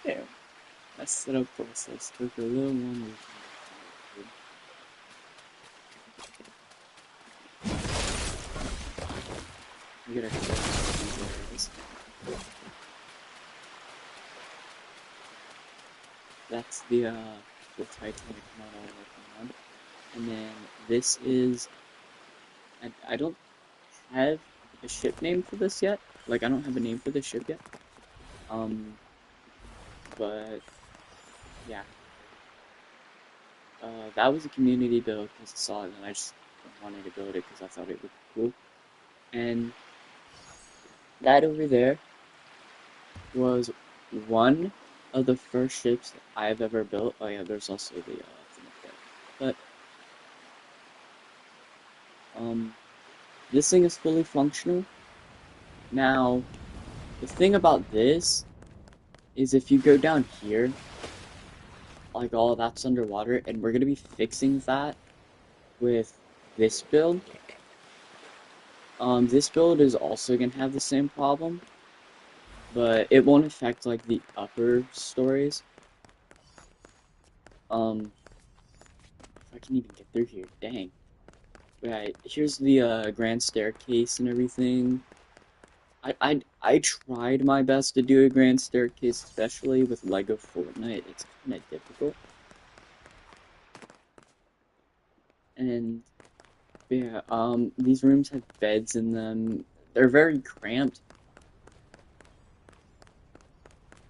Yeah, that setup process took a little longer. We gotta close these areas. That's the Titanic model I'm working on. And then this is I don't have a ship name for this yet. Like I don't have a name for the ship yet. Um but yeah. That was a community build because I saw it and I just wanted to build it because I thought it looked cool. And that over there was one of the first ships I've ever built. Oh yeah, there's also the thing up there. But this thing is fully functional. Now, the thing about this is if you go down here, like all that's underwater, and we're gonna be fixing that with this build. This build is also gonna have the same problem, but it won't affect like the upper stories. If I can even get through here, dang. Right, here's the grand staircase and everything. I tried my best to do a grand staircase, especially with Lego Fortnite. It's kind of difficult. And yeah, these rooms have beds in them. They're very cramped.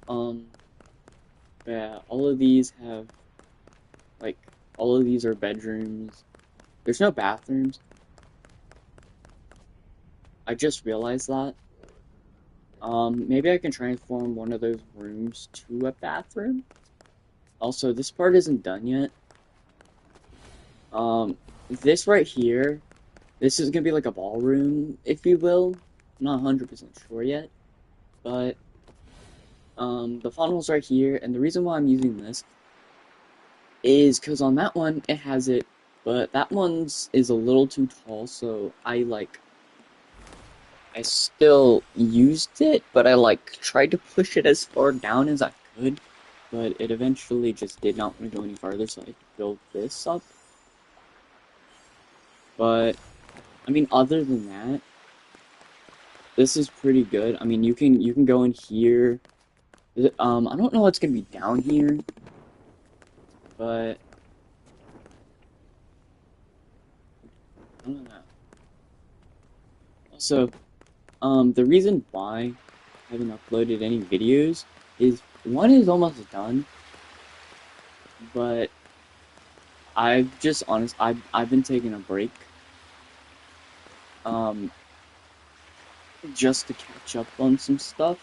Um, yeah, all of these have like all of these are bedrooms. There's no bathrooms. I just realized that. Maybe I can transform one of those rooms to a bathroom. Also, this part isn't done yet. This right here, this is gonna be like a ballroom, if you will. I'm not 100% sure yet, but the funnel's right here, and the reason why I'm using this is because on that one it has it, but that one's is a little too tall, so I still used it, but I tried to push it as far down as I could, but it eventually just did not want to go any farther, so I built this up. But I mean, other than that, this is pretty good. I mean, you can go in here. I don't know what's gonna be down here, but I don't know. Also, the reason why I haven't uploaded any videos is one is almost done, but I've been taking a break, um, just to catch up on some stuff.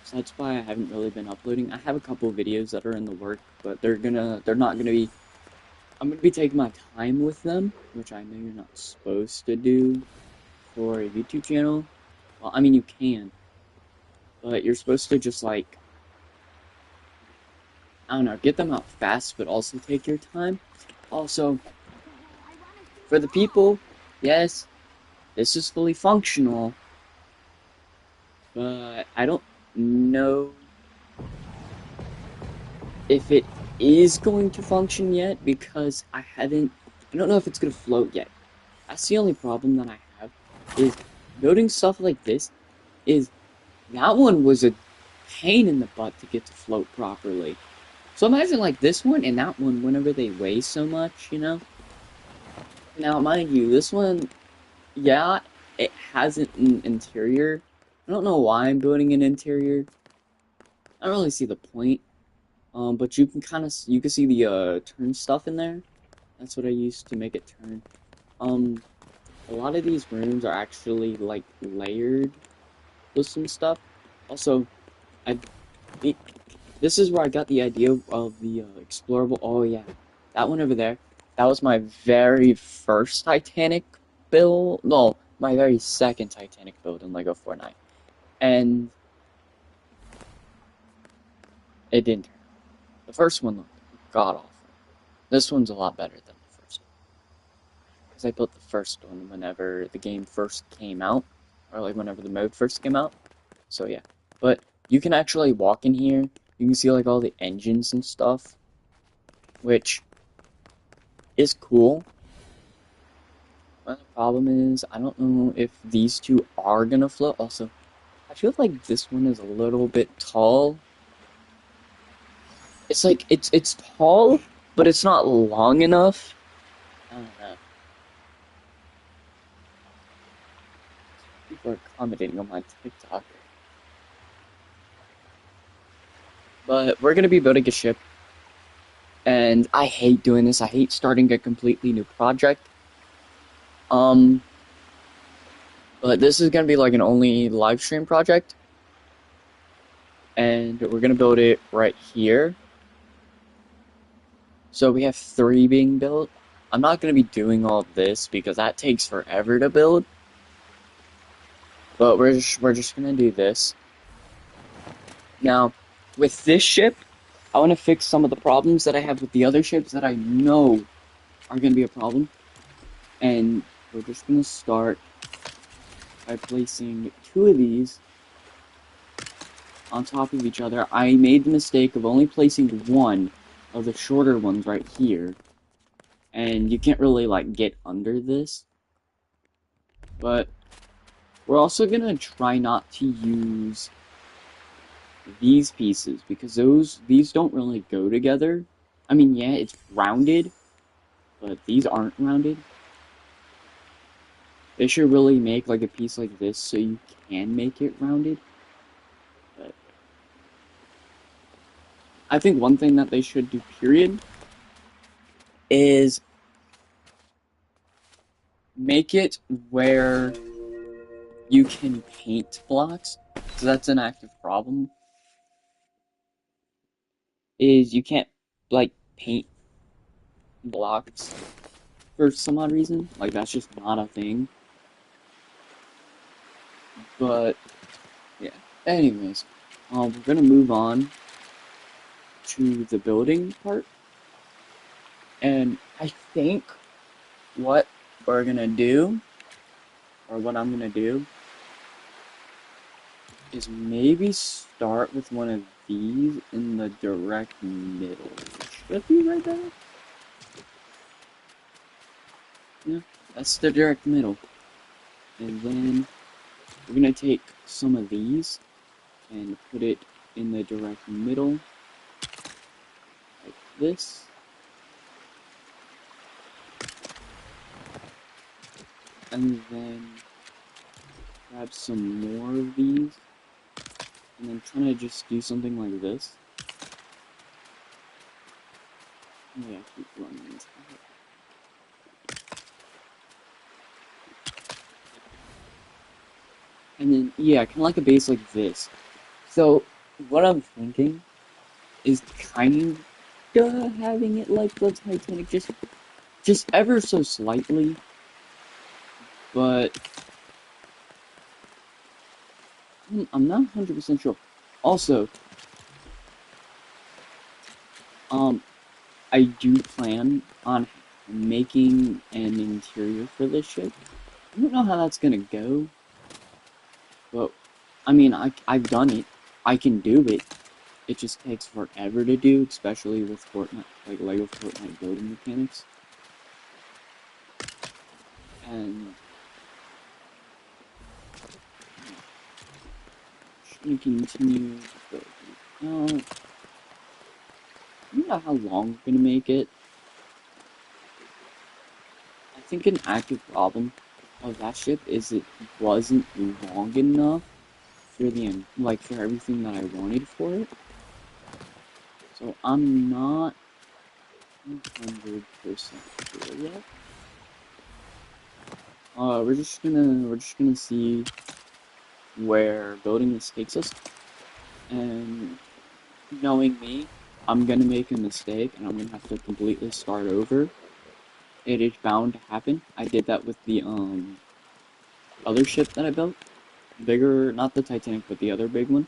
So that's why I haven't really been uploading. I have a couple of videos that are in the work, but they're not gonna be. I'm gonna be taking my time with them, which I know you're not supposed to do for a YouTube channel. Well, I mean you can, but you're supposed to just I don't know, get them out fast, but also take your time. Also, for the people, yes, this is fully functional, but I don't know if it is going to function yet because I don't know if it's gonna float yet. That's the only problem that I have is building stuff like this is that one was a pain in the butt to get to float properly. So imagine like this one and that one whenever they weigh so much, you know? Now, mind you, this one, yeah, it has an interior. I don't know why I'm building an interior. I don't really see the point. But you can you can see the turn stuff in there. That's what I used to make it turn. Um, a lot of these rooms are actually like layered with some stuff. Also, I it, this is where I got the idea of the explorable. Oh yeah, that one over there. That was my very first Titanic build. No, my very second Titanic build in Lego Fortnite, and it didn't turn out. The first one looked god awful. This one's a lot better than the first one because I built the first one whenever the game first came out, or like whenever the mode first came out. So yeah, but you can actually walk in here You can see like all the engines and stuff, which is cool. But the problem is, I don't know if these two are gonna float. Also, I feel like this one is a little bit tall. It's like it's tall, but it's not long enough. I don't know. People are commenting on my TikTok. But we're gonna be building a ship, and I hate doing this. I hate starting a completely new project. Um, but this is gonna be like an only live stream project, and we're gonna build it right here. So we have three being built. I'm not gonna be doing all of this because that takes forever to build. But we're just gonna do this. Now, with this ship, I want to fix some of the problems that I have with the other ships that I know are gonna be a problem. And we're just gonna start by placing two of these on top of each other. I made the mistake of only placing one of the shorter ones right here. And you can't really like get under this. But we're also gonna try not to use these pieces because these don't really go together. I mean, yeah, it's rounded, but these aren't rounded. They should really make like a piece like this so you can make it rounded. But I think one thing that they should do, period, is make it where you can paint blocks. So that's an active problem. Is you can't like paint blocks for some odd reason. Like that's just not a thing. But yeah. Anyways, we're gonna move on to the building part, and I think what we're gonna do, or what I'm gonna do, is maybe start with one of these in the direct middle. Should be right there. Yeah, that's the direct middle. And then we're gonna take some of these and put it in the direct middle, like this. And then grab some more of these, and then trying to just do something like this. Yeah, keep running this out. And then, yeah, kind of like a base like this. So, what I'm thinking is kind of having it like the Titanic, just ever so slightly, but I'm not 100% sure. Also, um, I do plan on making an interior for this ship. I don't know how that's gonna go, but I mean, I've done it. I can do it. It just takes forever to do, especially with Fortnite, like Lego Fortnite building mechanics. And just gonna continue building out. I don't know how long I'm gonna make it. I think an active problem of that ship is it wasn't long enough for the like for everything that I wanted for it. So I'm not 100% sure yet. We're just gonna see where building this takes us, and knowing me, I'm gonna make a mistake and I'm gonna have to completely start over. It is bound to happen. I did that with the other ship that I built. Bigger, not the Titanic, but the other big one.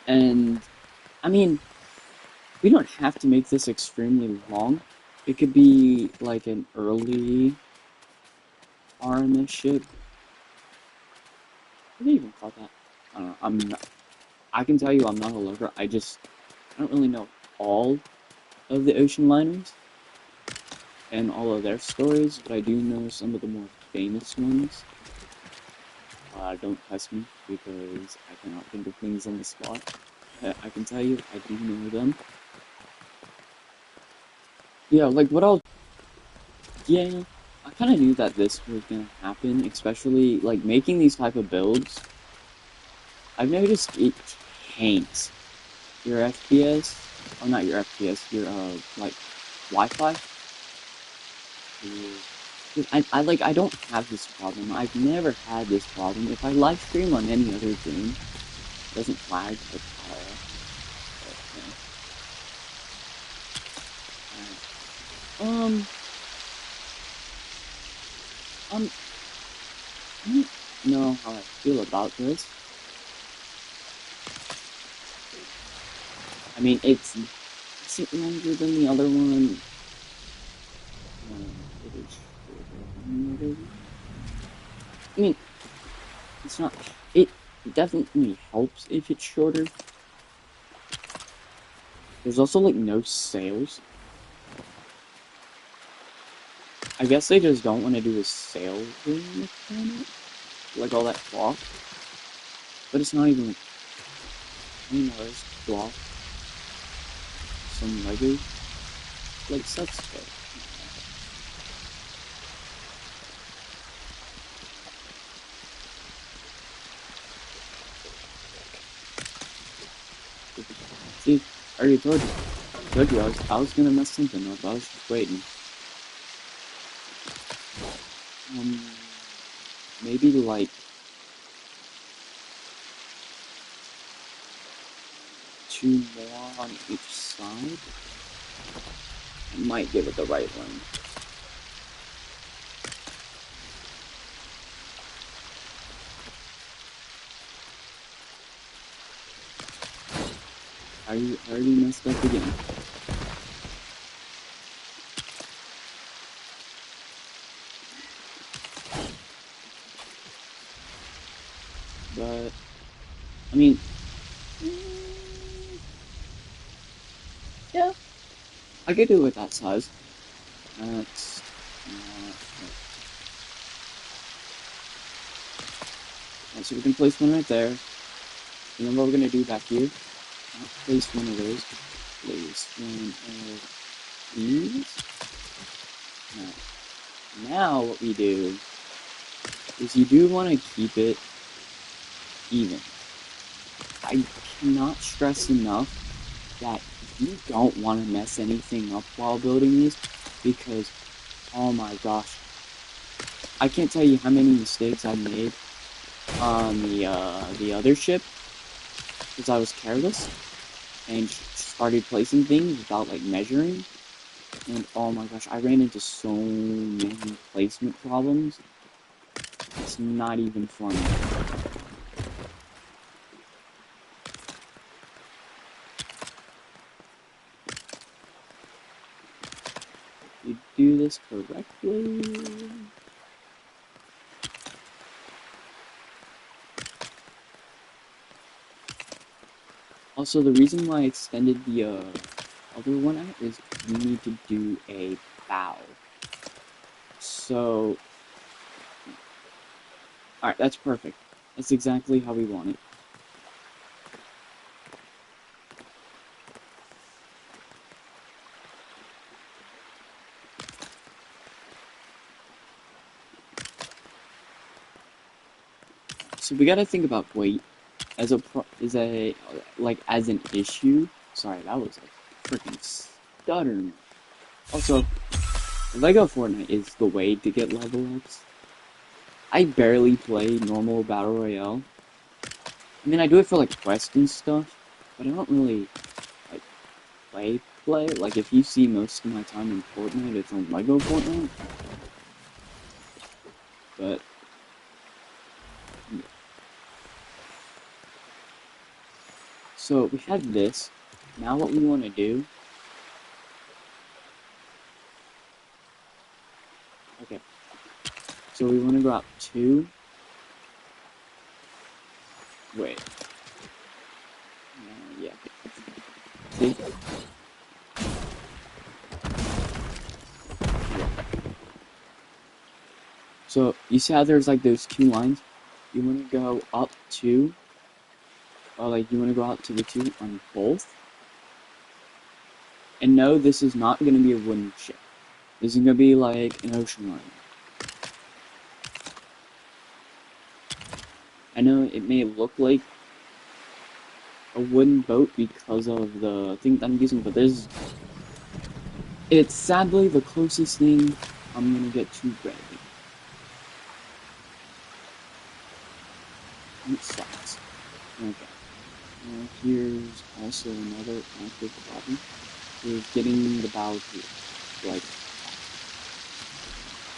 And I mean, we don't have to make this extremely long. It could be like an early RMS ship. What do they even call that? I don't know. I can tell you I'm not a lurker. I don't really know all of the ocean liners and all of their stories, but I do know some of the more famous ones. Don't test me because I cannot think of things on the spot. I can tell you I do know them. Yeah, like what I'll yeah, I kind of knew that this was gonna happen, especially like making these type of builds. I've noticed it tanks your FPS, oh not your FPS, your like Wi-Fi. I don't have this problem. I've never had this problem. If I live stream on any other game, it doesn't lag at all. But, um, I don't know how I feel about this. I mean, it's longer than the other one. It is shorter than the other one. I mean, it's not. It definitely helps if it's shorter. There's also like no sails. I guess they just don't want to do a sail thing mechanic, like all that cloth. But it's not even. There's cloth, some Lego, like such stuff. See, I already told you I was gonna mess something up. I was just waiting. Um, maybe like 2 more on each side. I might give it the right one. I already messed up again. But I mean, yeah, I could do it with that size. That's so we can place one right there. And then what we're gonna do back here? Not place one of those. Place one of these. Now what we do is you do want to keep it even. I cannot stress enough that you don't want to mess anything up while building these because, oh my gosh, I can't tell you how many mistakes I made on the other ship because I was careless and started placing things without like measuring, and oh my gosh, I ran into so many placement problems. It's not even funny. You do this correctly. Also, the reason why I extended the other one out is you need to do a bow. So, alright, that's perfect. That's exactly how we want it. So we gotta think about weight as as an issue. Sorry, that was a freaking stutter. Also, Lego Fortnite is the way to get level ups. I barely play normal battle royale. I mean, I do it for like quests and stuff, but I don't really like play. Like if you see most of my time in Fortnite, it's on Lego Fortnite. But so we have this. Now what we want to do? Okay. So we want to go out 2. Wait. see? So you see how there's like those two lines? You want to go up two, or like you want to go out to the two on both. And no, this is not going to be a wooden ship. This is going to be like an ocean liner. I know it may look like a wooden boat because of the thing that I'm using, but it's sadly the closest thing I'm going to get to gravity. It sucks. Okay. Now here's also another active problem. Is getting the bow here. Like,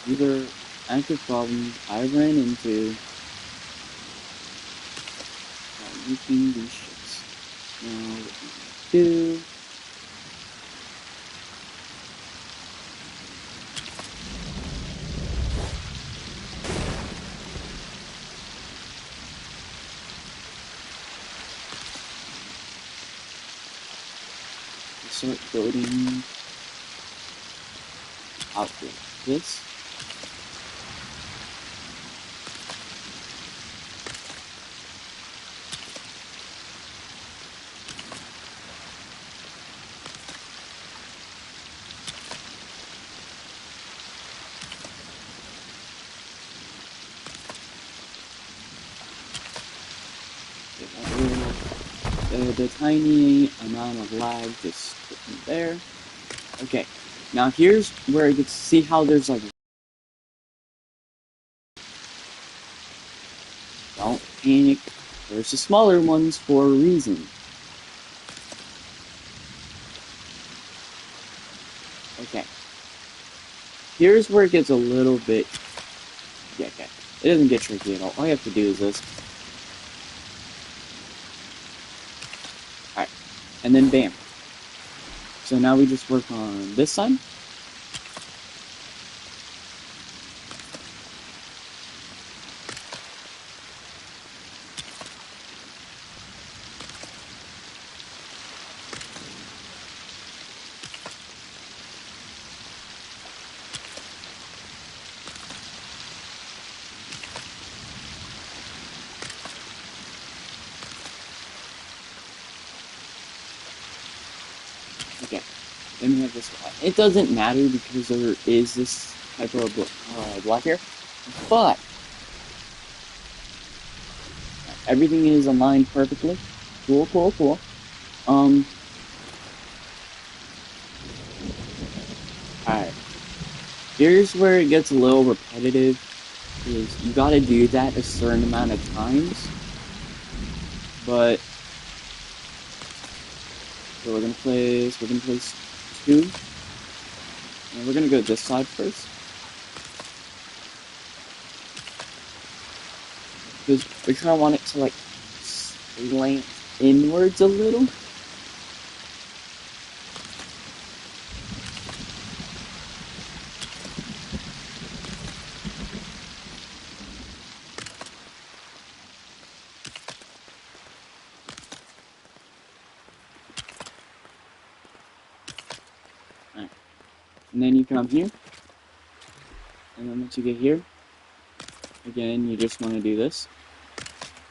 these are active problems I ran into by making these ships. Now, what we do is start building out like this. The tiny amount of lag just put there. Okay, now here's where you can see how there's like, don't panic, there's the smaller ones for a reason. Okay, here's where it gets a little bit, yeah, okay, it doesn't get tricky at all you have to do is this. Alright, and then bam. So now we just work on this side. Okay, then we have this one. It doesn't matter because there is this type of block here, but everything is aligned perfectly. Cool, cool, cool. Alright. Here's where it gets a little repetitive, is you gotta do that a certain amount of times. But so we're gonna place two. And we're gonna go this side first. Because we kinda want it to like slant inwards a little. Alright. And then you come here. And then once you get here, again, you just want to do this.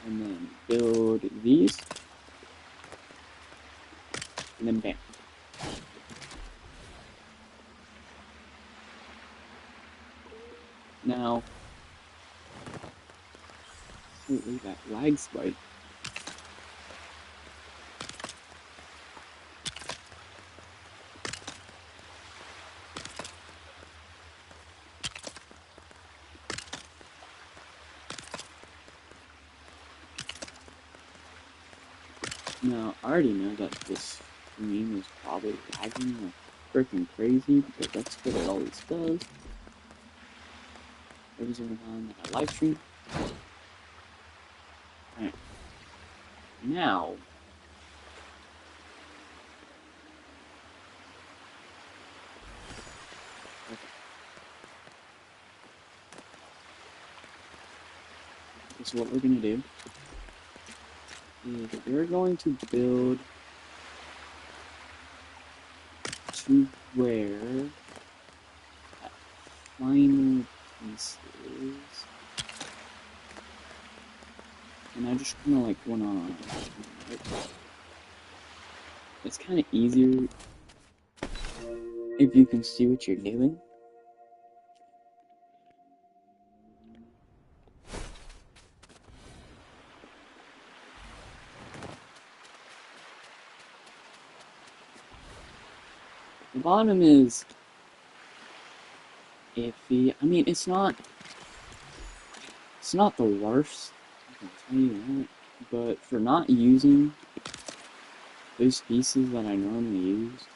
And then build these. And then bam. Now, completely that lag spike. Now, I already know that this stream is probably lagging like freaking crazy because that's what it always does. Every single time that I live stream. Alright. Now, okay. So what we're gonna do is we're going to build to where that final piece is. And I just kind of like wanna. It's kind of easier if you can see what you're doing. The bottom is iffy. I mean, it's not the worst, I can tell you that. But for not using those pieces that I normally use,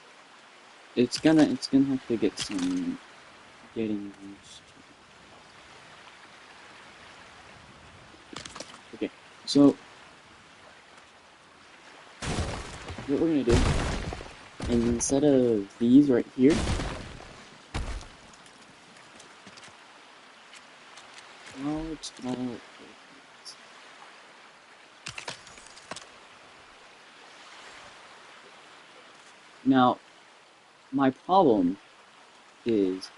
it's gonna have to get some getting used to. Okay, so what we're gonna do is instead of these right here, it's all now my problem is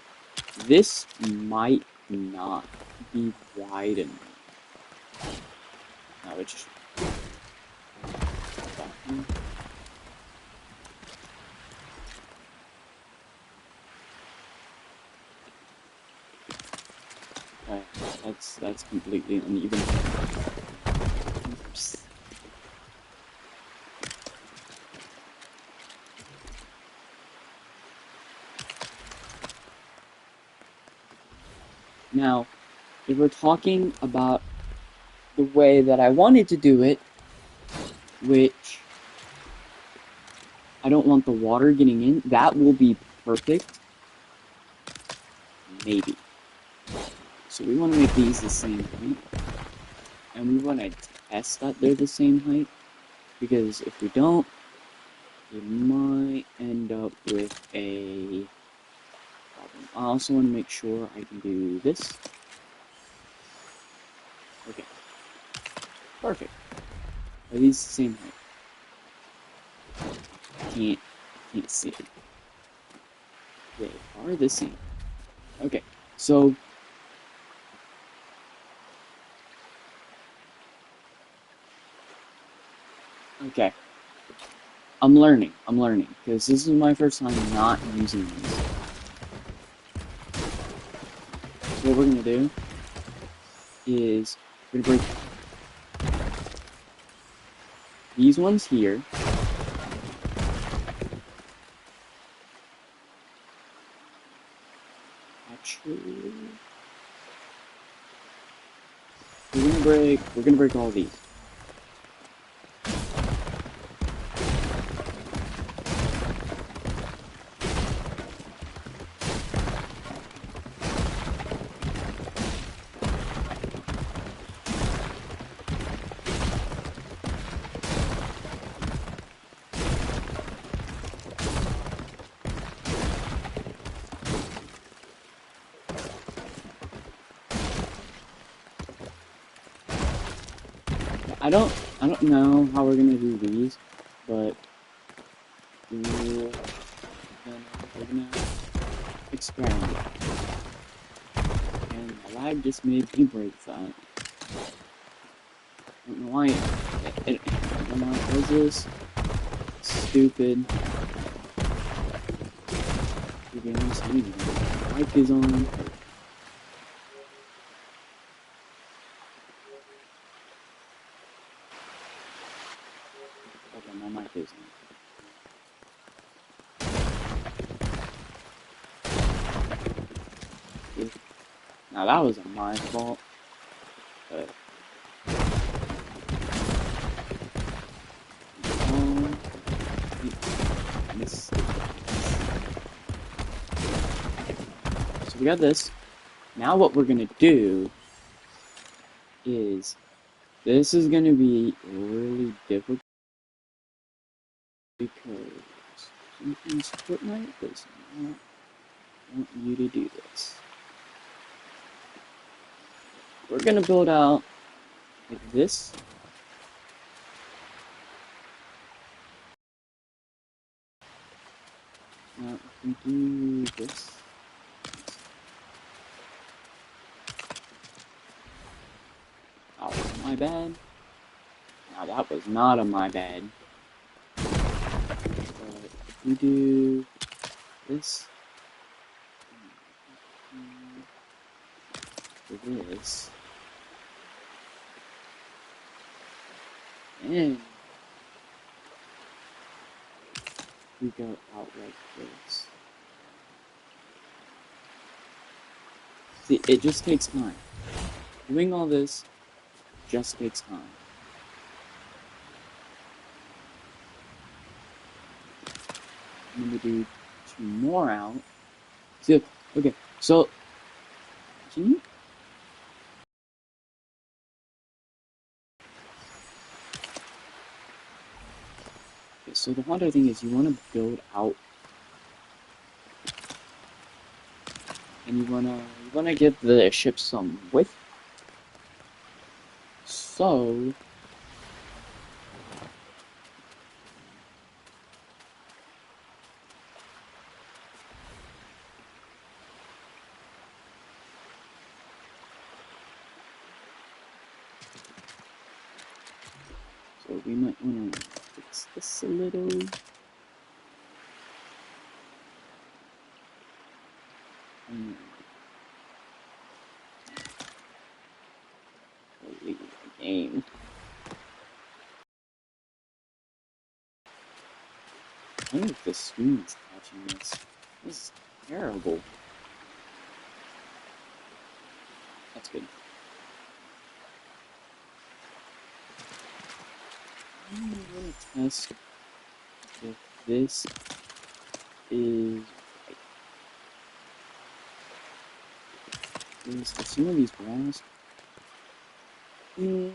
this might not be wide enough. Now it's just okay, that's completely uneven. Oops. Now, if we're talking about the way that I wanted to do it, which I don't want the water getting in, that will be perfect. Maybe. So we want to make these the same height. And we want to test that they're the same height. Because if we don't, we might end up with a problem. I also want to make sure I can do this. Okay. Perfect. Are these the same height? Can't see it. They are the same. Okay, so okay. I'm learning, because this is my first time not using these. What we're gonna do is we're gonna break these ones here. Actually, we're gonna break all these. I don't know how we're gonna do these, but we're gonna experiment. And the lag just made me break that. I don't know why I don't know why it does this. Stupid. To be honest, anyway. Mic is on. Okay, my mic is on. Now that wasn't my fault, but so we got this. Now what we're gonna do is this is gonna be really difficult because sometimes Fortnite does not want you to do this. We're gonna build out like this. Now if we do this. That was my bad. Now that was not on my bad. But if we do this. For this. And we go out like this. See, it just takes time. Doing all this just takes time. I'm gonna do 2 more out. See, okay, so can you? Okay, so the one thing is you want to build out, and you wanna give the ship some width. So we might wanna fix this a little. Leave the game. I wonder if the screen is catching this. This is terrible. That's good. I'm gonna test if this is right. Is some of these walls? Because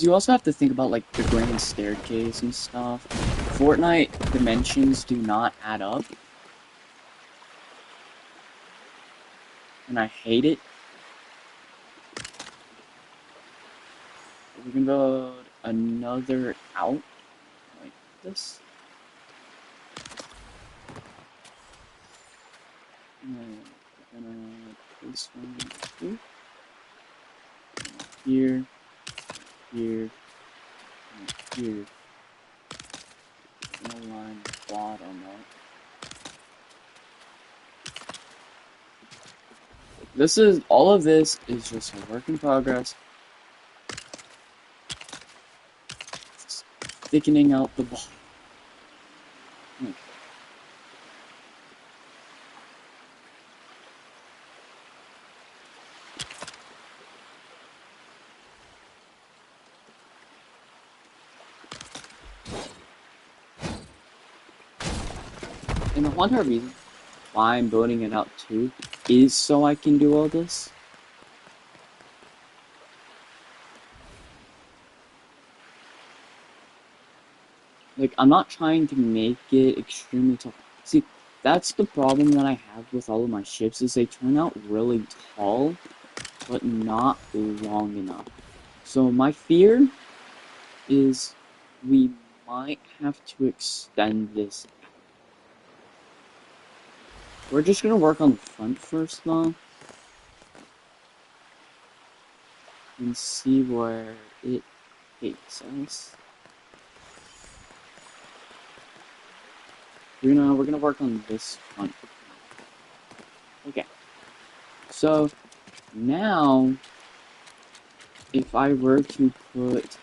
you also have to think about like the grand staircase and stuff. Fortnite dimensions do not add up. And I hate it. We're gonna build another out like this. And we're gonna this one here, here, and here. I'm gonna line the bottom up. This is all of this is just a work in progress. Just thickening out the bottom. And the one reason why I'm building it out too is so I can do all this. Like, I'm not trying to make it extremely tall. See, that's the problem that I have with all of my ships, is they turn out really tall, but not long enough. So my fear is we might have to extend this. We're just gonna work on the front first, though. And see where it takes us. We're gonna work on this front. Okay. So now if I were to put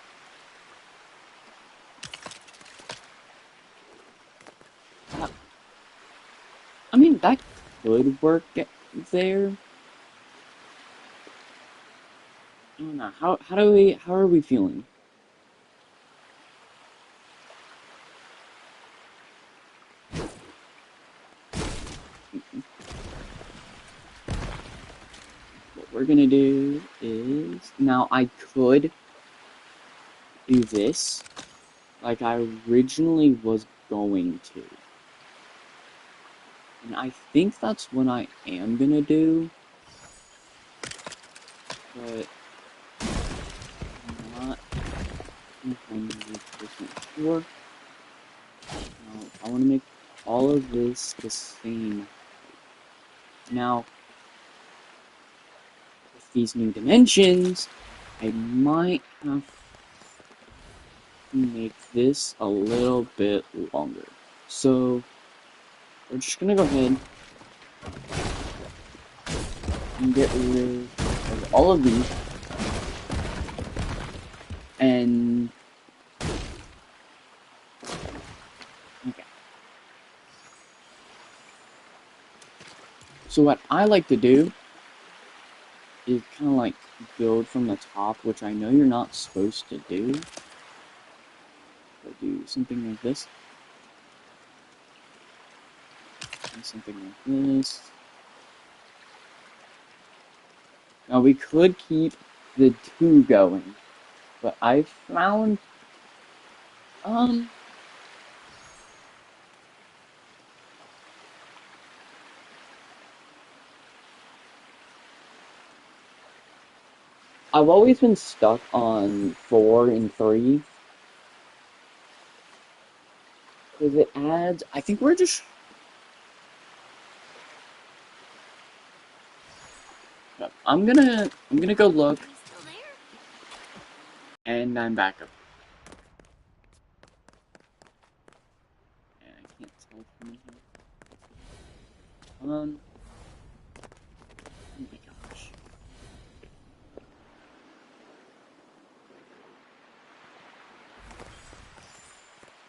I mean that could work there. I don't know. How are we feeling? What we're gonna do is now I could do this like I originally was going to. And I think that's what I am gonna do. But I'm not 100% sure. I want to make all of this the same. Now, with these new dimensions, I might have to make this a little bit longer. So, we're just gonna go ahead and get rid of all of these. And okay. So what I like to do is kind of like build from the top, which I know you're not supposed to do. But do something like this. And something like this. Now we could keep the two going, but I found I've always been stuck on 4 and 3 because it adds. I think we're just. I'm gonna go look, and I'm back up. And I can't tell from here. Oh my gosh.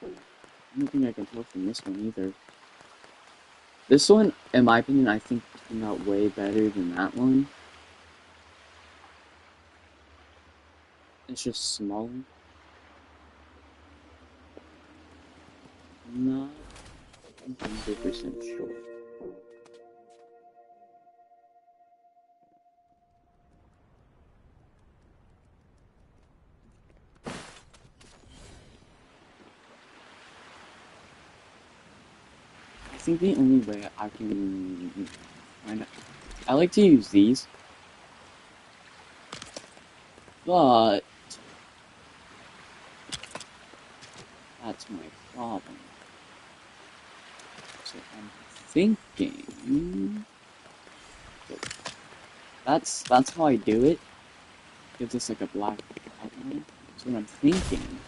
I don't think I can tell from this one either. This one, in my opinion, I think turned out way better than that one. It's just smaller. Not 100% sure. I think the only way I can find out. I like to use these, but that's my problem. So I'm thinking that's how I do it. Gives us like a black outline. So what I'm thinking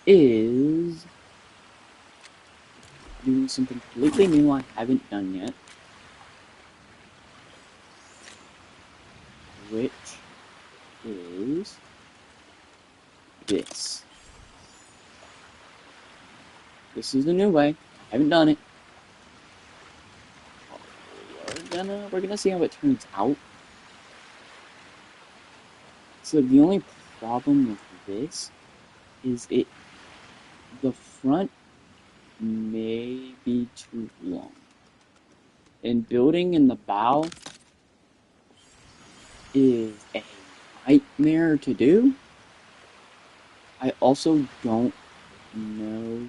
is doing something completely new I haven't done yet, which is this. This is the new way. I haven't done it. We're gonna see how it turns out. So the only problem with this is the front may be too long. And building in the bow is a nightmare to do. I also don't know.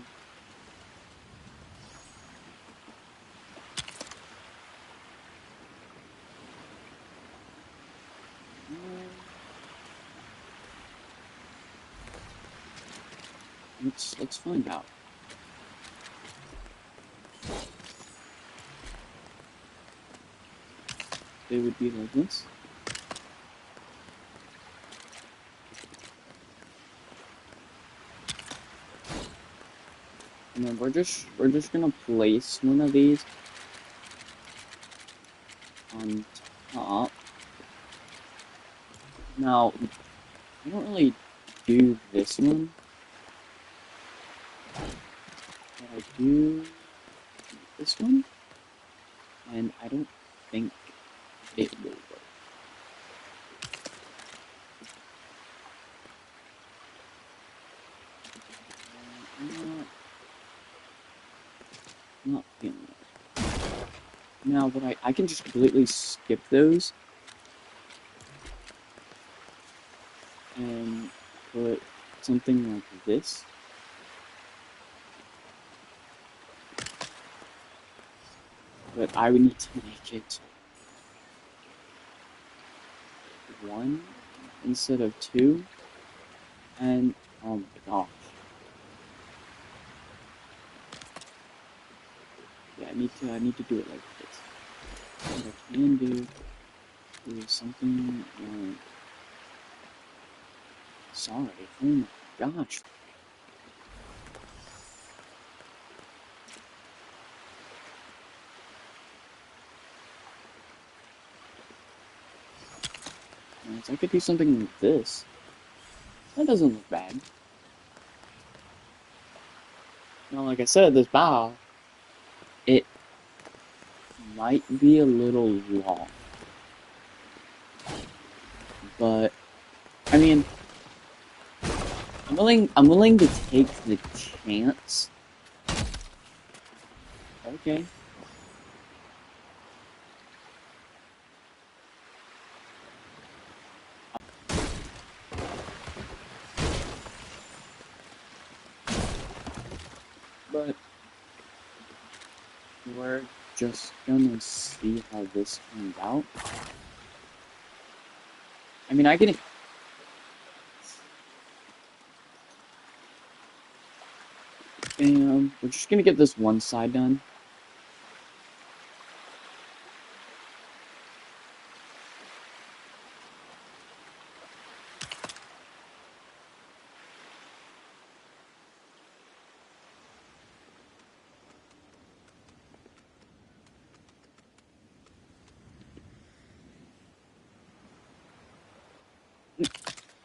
Let's find out. They would be like this. And then we're just gonna place one of these on top. Now, I don't really do this one, but I do this one, and I don't think it will work. Not feeling it. Now, what I can just completely skip those and put something like this. But I would need to make it 1 instead of 2. And oh my gosh. Yeah, I need to do it like this. What I can do is something sorry. Oh my gosh. So I could do something like this. That doesn't look bad. Now, like I said, this bow, it might be a little long. But I mean, I'm willing to take the chance. Okay. But we're just gonna see how this turns out. I mean, we're just gonna get this one side done.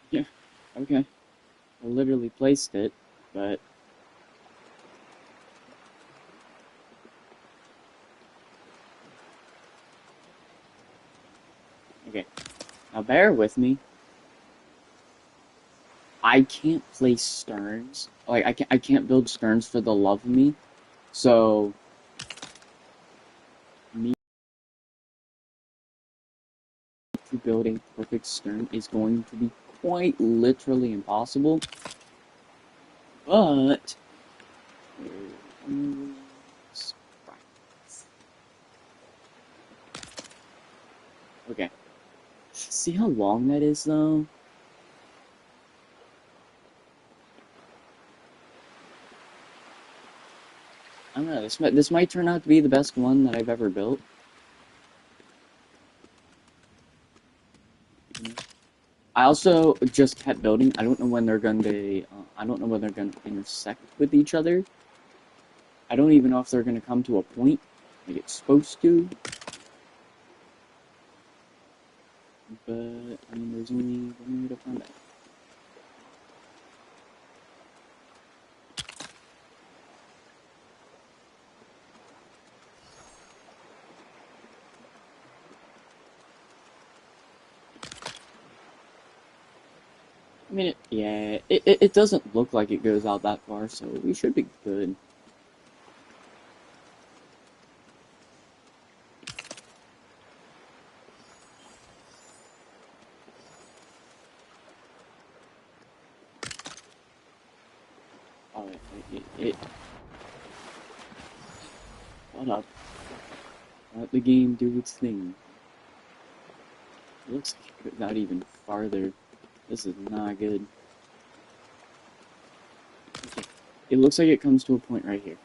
Yeah, okay. I literally placed it, but okay. Now bear with me. I can't place sterns. Like I can't build sterns for the love of me. So me to build a perfect stern is going to be quite literally impossible. But okay. See how long that is though? I don't know. This might turn out to be the best one that I've ever built. I also just kept building. I don't know when they're going to. I don't know when they're going to intersect with each other. I don't even know if they're going to come to a point like it's supposed to. But I mean, there's only one way to find out. I mean, it doesn't look like it goes out that far, so we should be good. Oh, shut up. Let the game do its thing. It looks like it goes out even farther. This is not good. Okay. It looks like it comes to a point right here.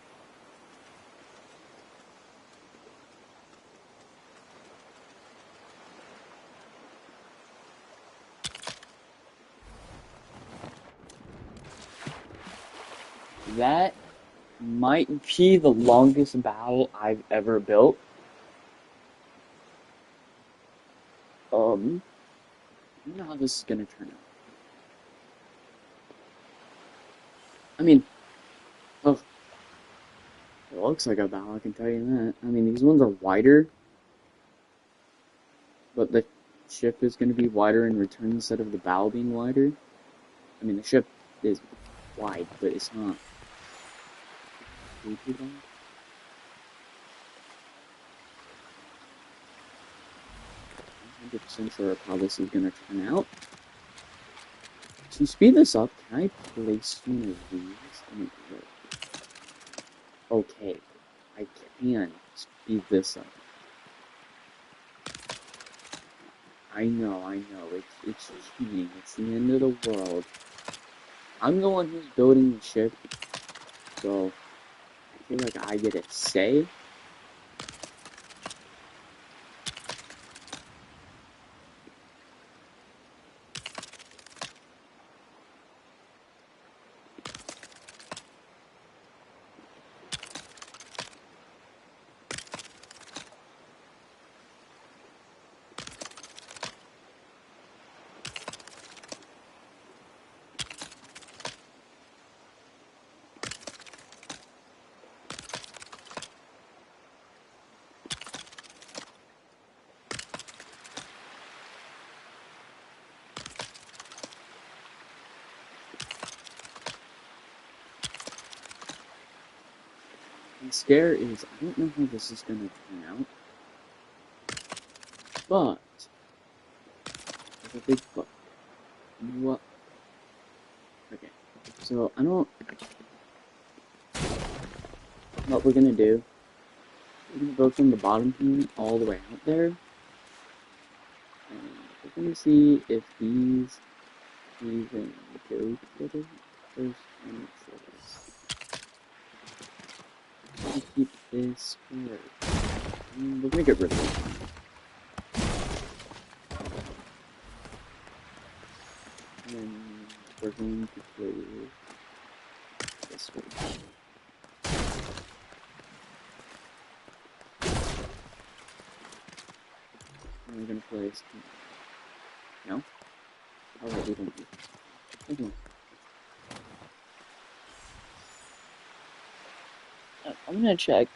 That might be the longest bow I've ever built. I don't know how this is gonna turn out. I mean, oh, it looks like a bow, I can tell you that. I mean, these ones are wider, but the ship is gonna be wider in return instead of the bow being wider. I mean, the ship is wide, but it's not way too wide. 100% sure of how this is gonna turn out. To speed this up, can I place one of these? I mean, okay, I can speed this up. I know, it's cheating. It's the end of the world. I'm the one who's building the ship, so I feel like I get a say. The scare is, I don't know how this is gonna turn out, but there's a big but. What? Okay, so I don't. What we're gonna do? We're gonna go from the bottom here all the way out there, and we're gonna see if these even go together. First, and let's keep this square. We're gonna get rid of it. And we're going to play this way. And we're gonna play this. No? Alright, we don't do it. Okay. I'm gonna check.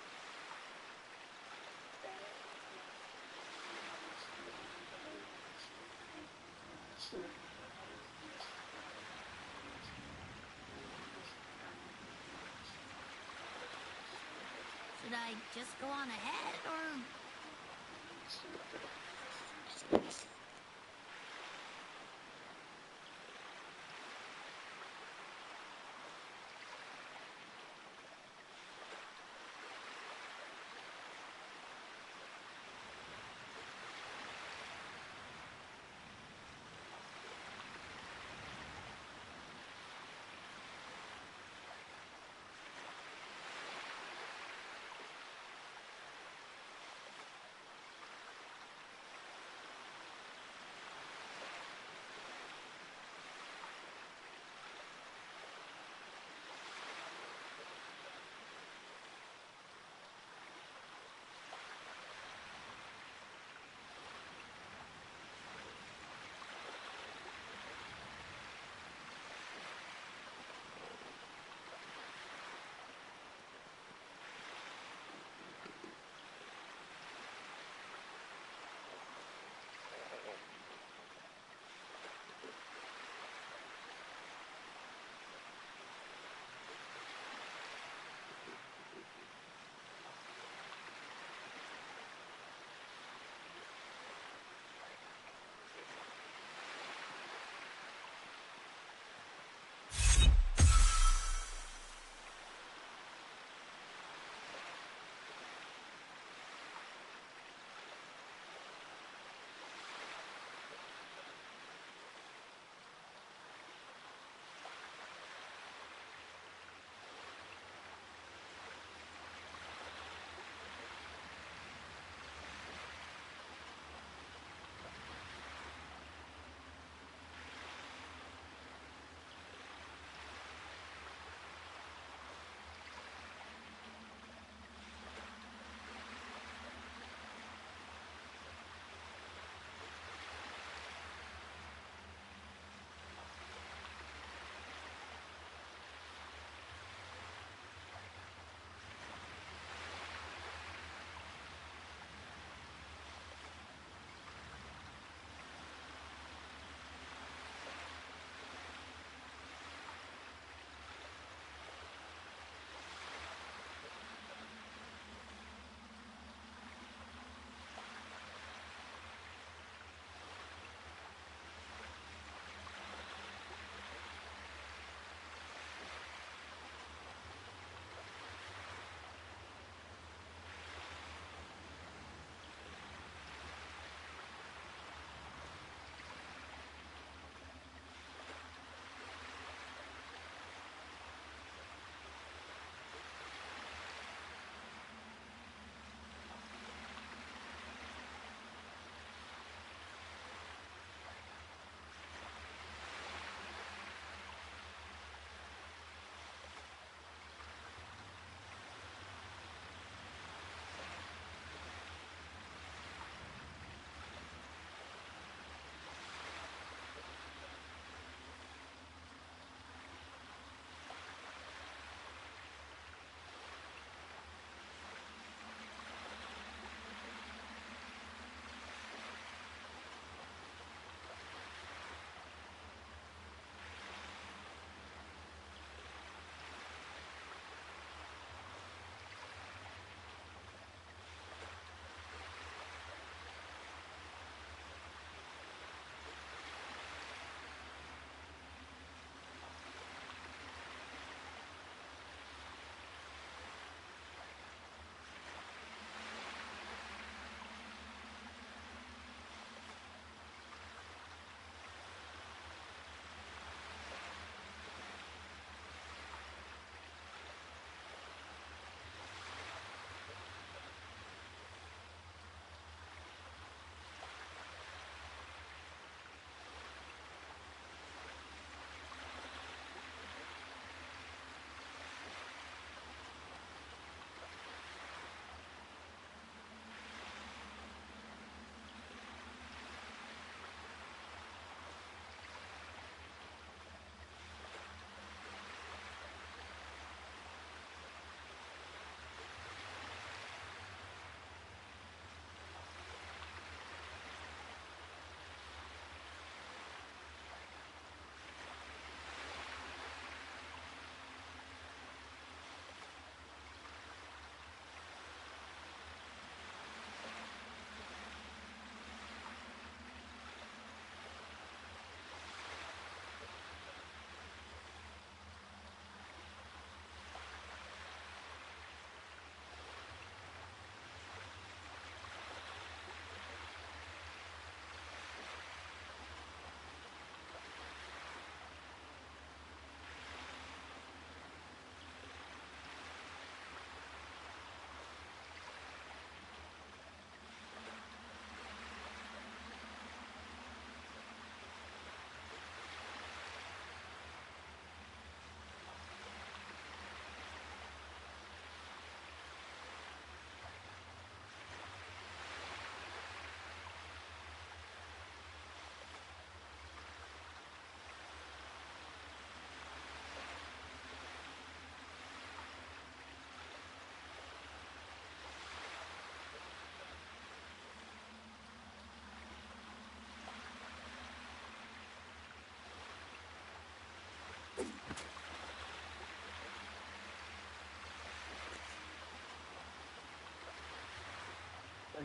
Should I just go on ahead, or...?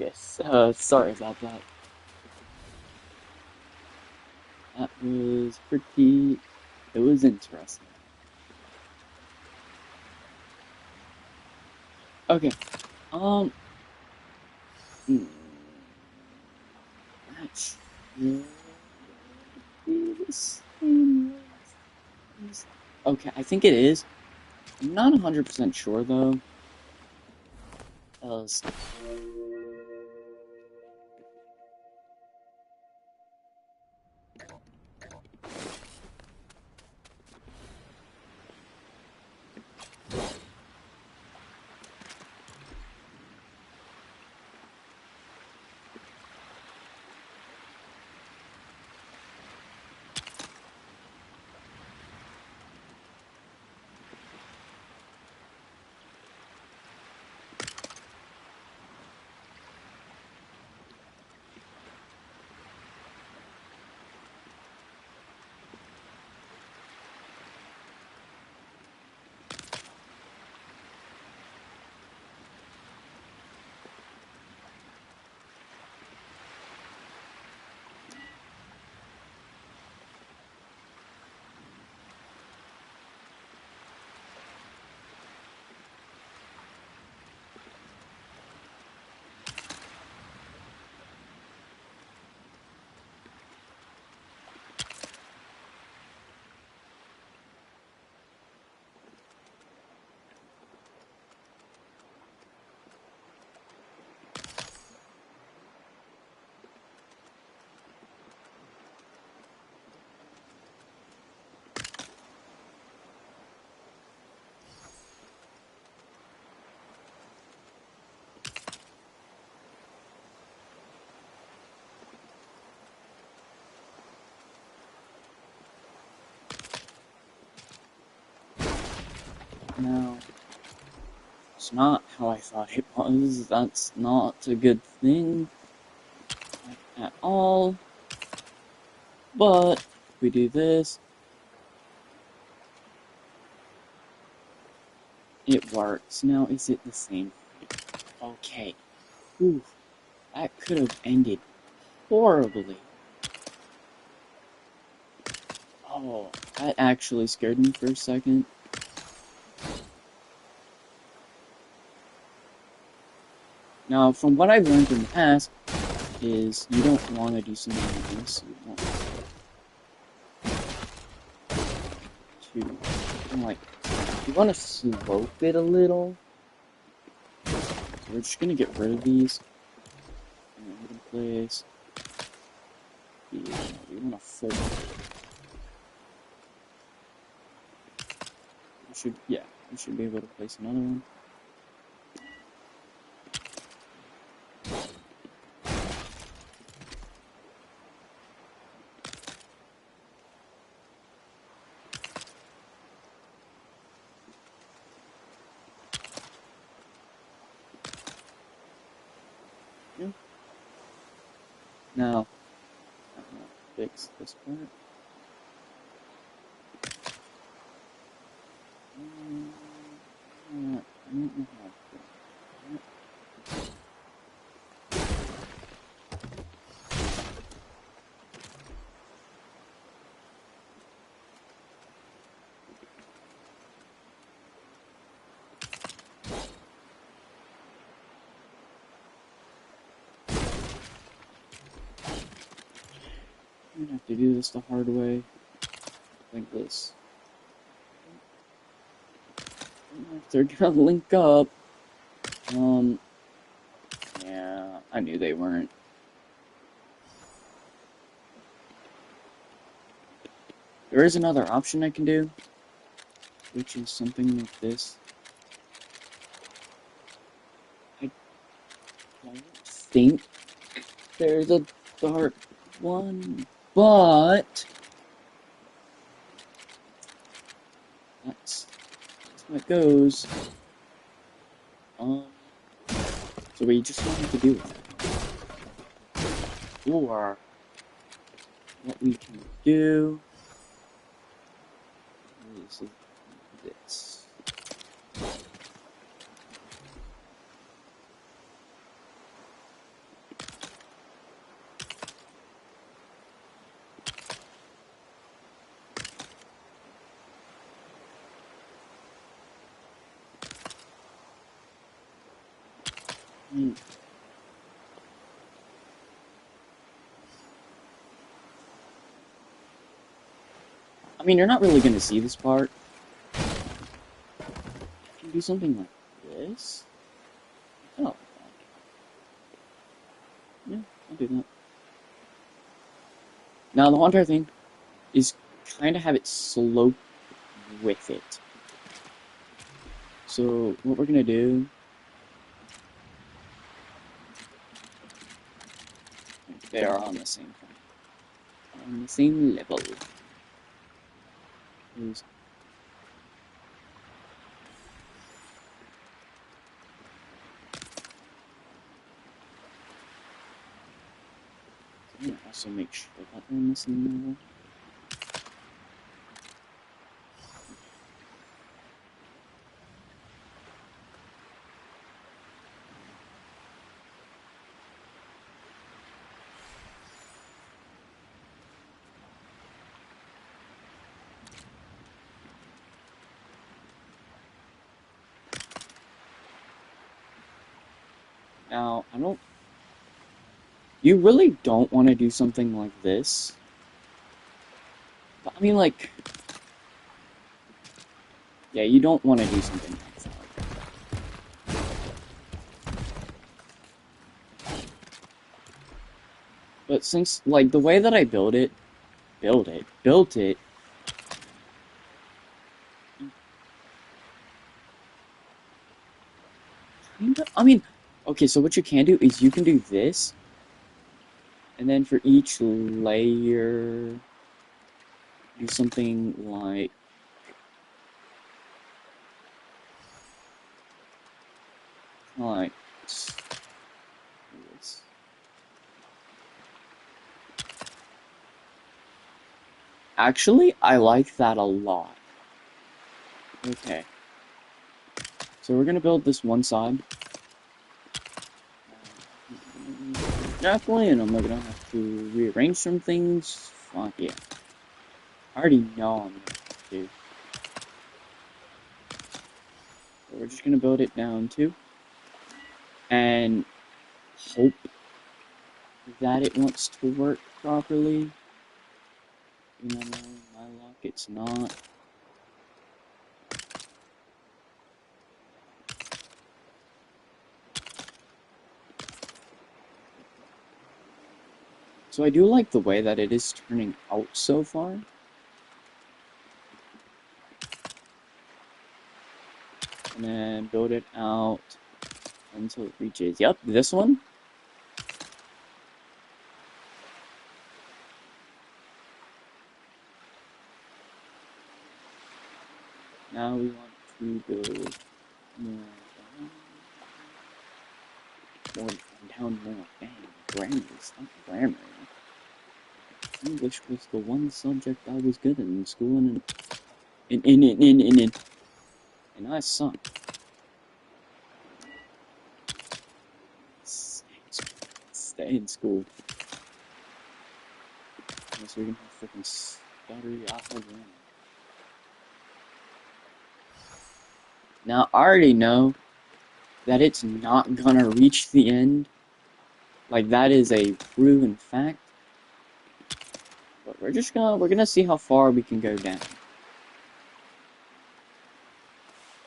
Yes, sorry about that. That was pretty, it was interesting. Okay, um, hmm, that should be the same as, okay, I think it is. I'm not 100% sure though. Else, no, it's not how I thought it was. That's not a good thing at all. But if we do this, it works. Now, is it the same? Okay. Ooh, that could have ended horribly. Oh, that actually scared me for a second. Now, from what I've learned in the past, is you don't want to do something like this. You want to, like, you want to slope it a little. So we're just gonna get rid of these. And put in place. Yeah, we want to fold. Yeah, we should be able to place another one. Yeah. Now, I'm gonna fix this part. I don't know how to fix that. I'm gonna have to do this the hard way, like this. If they're gonna link up, yeah, I knew they weren't. There is another option I can do, which is something like this. I don't think there's a dark one, but that's how it goes. Um, so we just don't have to do with it. Or what we can do is this. Mm, I mean, you're not really gonna see this part. I can do something like this. Oh, yeah, I'll do that. Now, the whole entire thing is kind of have it slope with it. So, what we're gonna do, they are on the same thing, on the same level. Is I'm gonna also make sure that they're on the same level. Now, I don't. You really don't want to do something like this. But, I mean, like, yeah, you don't want to do something like that. But since, like, the way that I built it, kinda, I mean, okay, so what you can do is you can do this, and then for each layer, do something like this. Actually, I like that a lot. Okay, so we're gonna build this one side. Definitely, and I'm gonna have to rearrange some things. Fuck yeah. I already know I'm gonna have to. So we're just gonna build it down too. And hope that it wants to work properly. You know, my luck, it's not. So I do like the way that it is turning out so far. And then build it out until it reaches, yep, this one. Now we want to build more down, more. Dang, grammar, stop grammar. English was the one subject I was good in school, and I suck. Stay in school. Unless we can have freaking stuttery awful grammar. Now, I already know that it's not gonna reach the end. Like, that is a proven fact. But we're gonna see how far we can go down.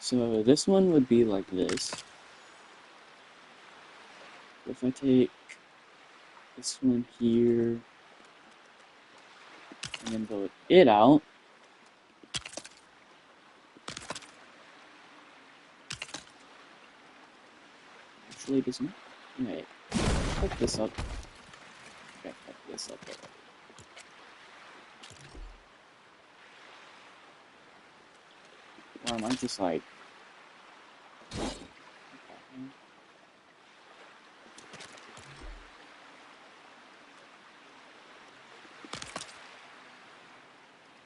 So, this one would be like this. If I take this one here, and then build it out, actually it doesn't. Wait, pick this up. Okay, pick this up. Or am I just like...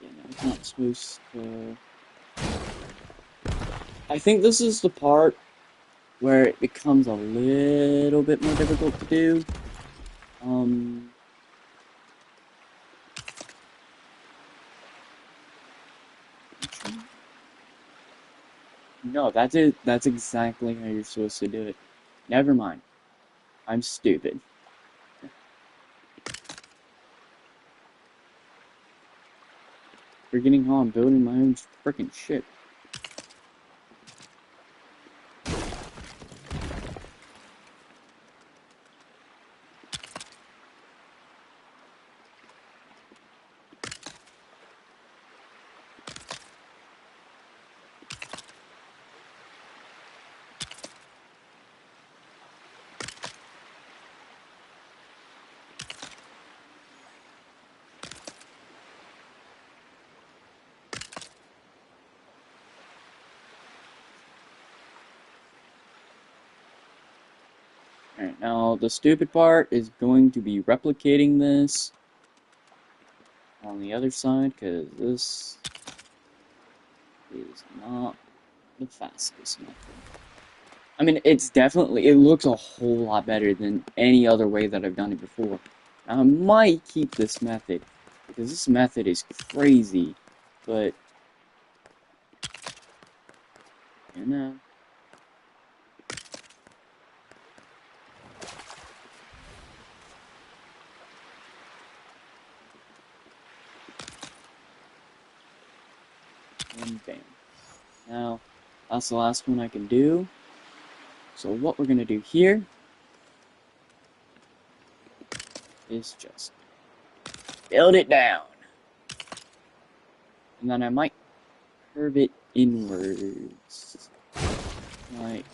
Yeah, no, it's not supposed to... I think this is the part where it becomes a little bit more difficult to do. No, that's it. That's exactly how you're supposed to do it. Never mind. I'm stupid. Forgetting how I'm building my own freaking ship. Alright, now the stupid part is going to be replicating this on the other side, because this is not the fastest method. I mean, it's definitely, it looks a whole lot better than any other way that I've done it before. Now, I might keep this method, because this method is crazy, but, you know. And bam. Now, that's the last one I can do. So what we're going to do here is just build it down. And then I might curve it inwards. Like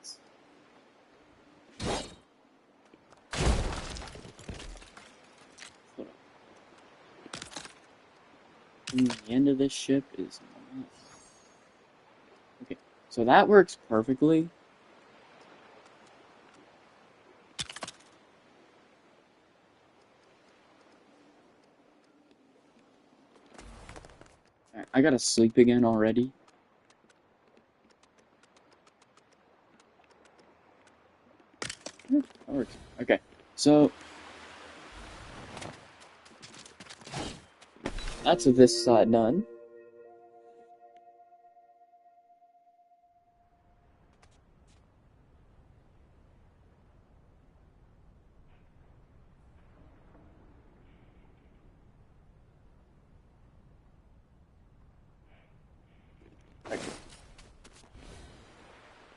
this. Hold on. And the end of this ship is not... Okay, so that works perfectly. Alright, I gotta sleep again already. That works. Okay, so that's this side done. Okay.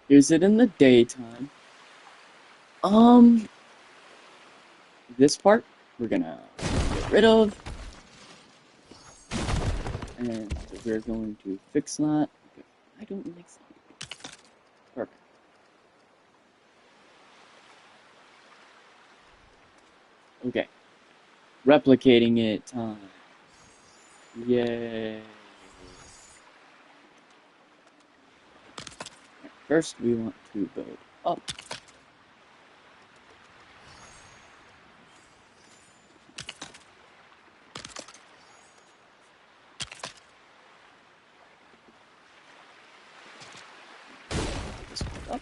Here's it in the daytime. This part we're gonna get rid of. And we're going to fix that. Okay. I don't like that. Perfect. Okay. Replicating it time. Yay. First, we want to build up. This one up.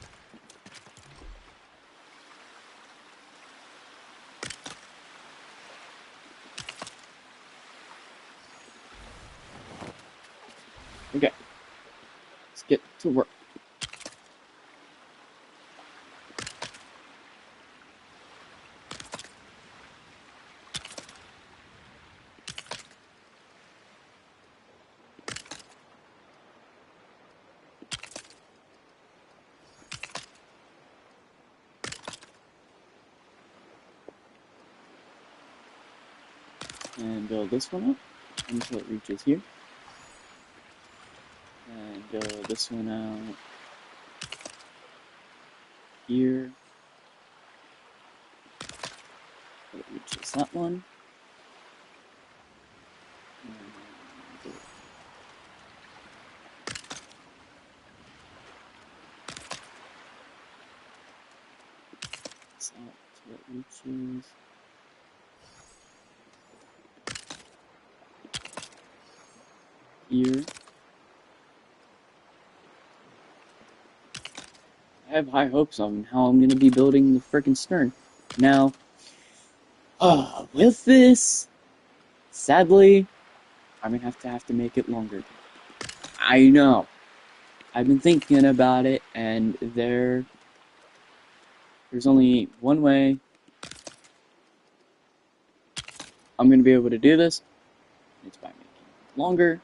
Okay. Let's get to work. And build this one up until it reaches here. And build this one out here. Until it reaches that one. And build this out until it reaches here. I have high hopes on how I'm going to be building the frickin' stern. Now, with this, sadly, I'm going to have to make it longer. I know. I've been thinking about it, and there's only one way I'm gonna be able to do this. It's by making it longer.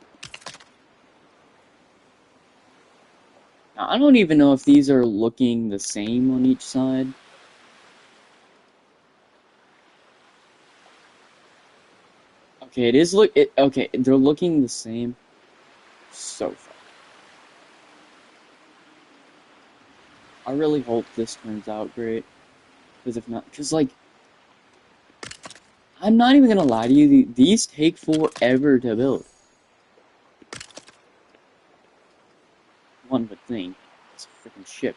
Now, I don't even know if these are looking the same on each side. Okay, it is okay, they're looking the same so far. I really hope this turns out great. Because if not, like, I'm not even gonna lie to you, these take forever to build. One would think. It's a freaking ship.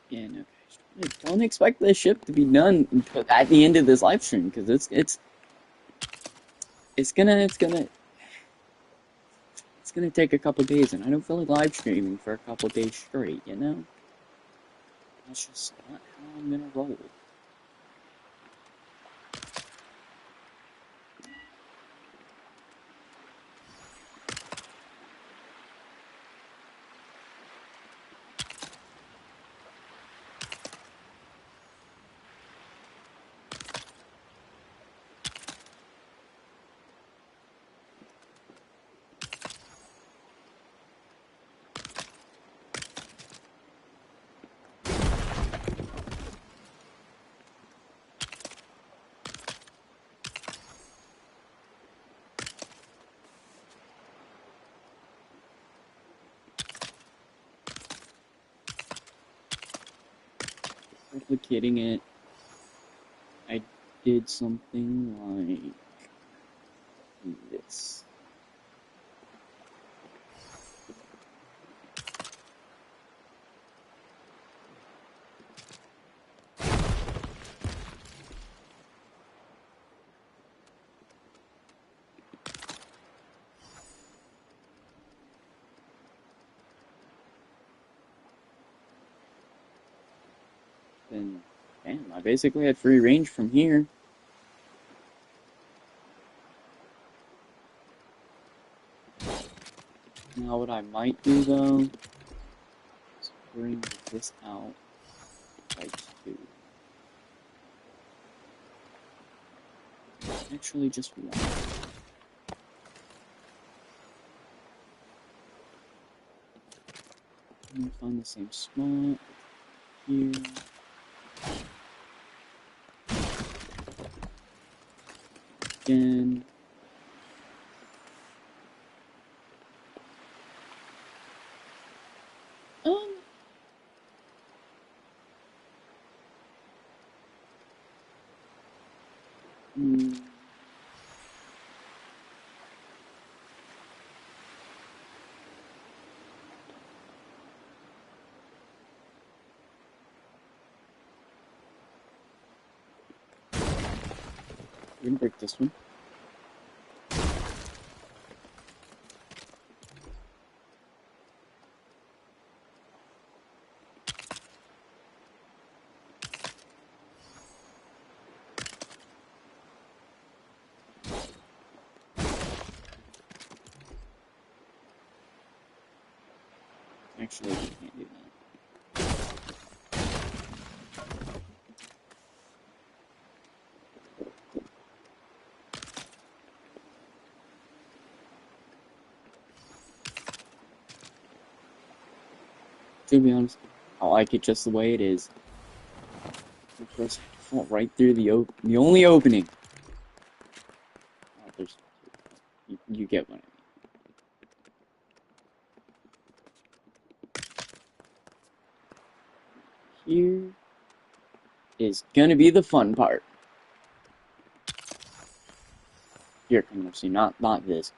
Yeah, no, guys, don't expect this ship to be done at the end of this live stream, because it's gonna take a couple days, and I don't feel like live streaming for a couple days straight, you know? That's just not how I'm gonna roll. Replicating it, I did something like this. Then, damn, I basically had free range from here. Now what I might do though is bring this out by 2. Actually, just 1. I'm gonna find the same spot here. Again. Um. Hmm. We're gonna break this one. Actually, we can't do that. To be honest, I like it just the way it is. Of course, I fall right through the only opening. Oh, you get what I mean. Here is gonna be the fun part. Here, come on, see, not this.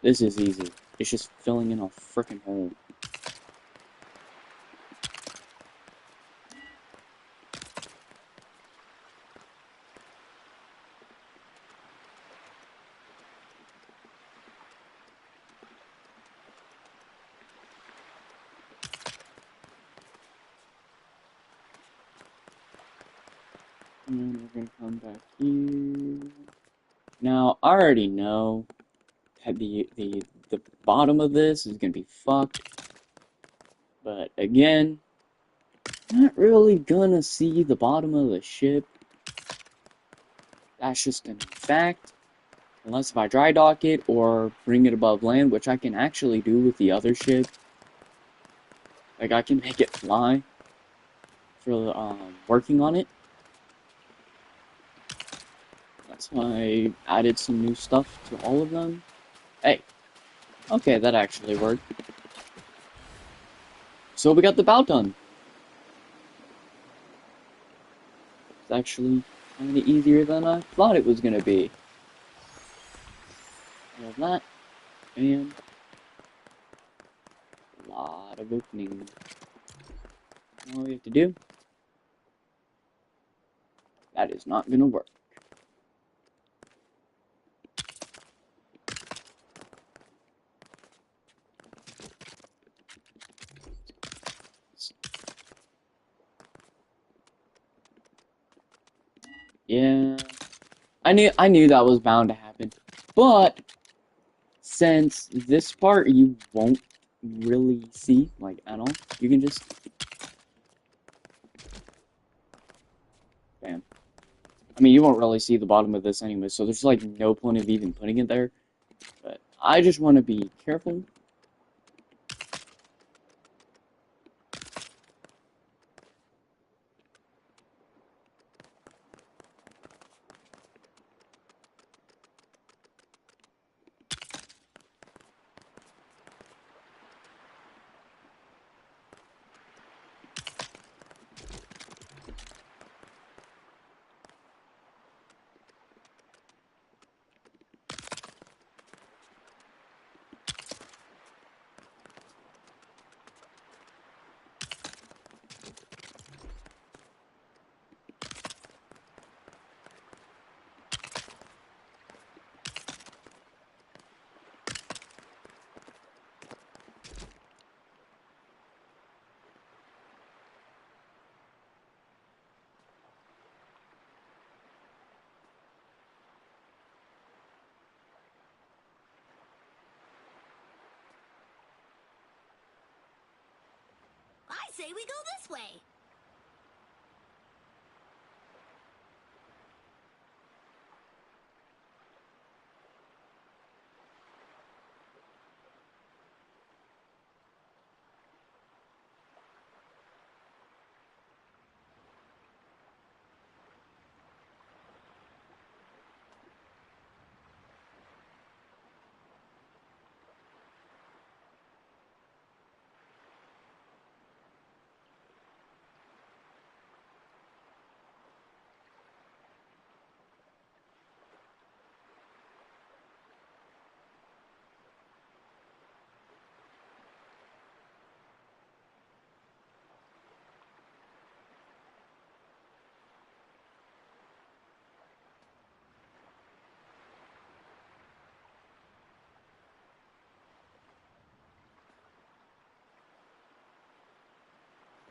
This is easy. It's just filling in a freaking hole. And we're gonna come back here. Now, I already know that the bottom of this is gonna be fucked. But again, not really gonna see the bottom of the ship. That's just a fact. Unless if I dry dock it or bring it above land, which I can actually do with the other ship. Like I can make it fly for working on it. That's why I added some new stuff to all of them. Hey, okay, that actually worked. So we got the bout done. It's actually kind of easier than I thought it was gonna be. All of that, and a lot of opening. All we have to do, that is not gonna work. Yeah, I knew that was bound to happen. But since this part you won't really see like at all, you can just bam. I mean, you won't really see the bottom of this anyway, so there's like no point of even putting it there. But I just want to be careful. I say we go this way.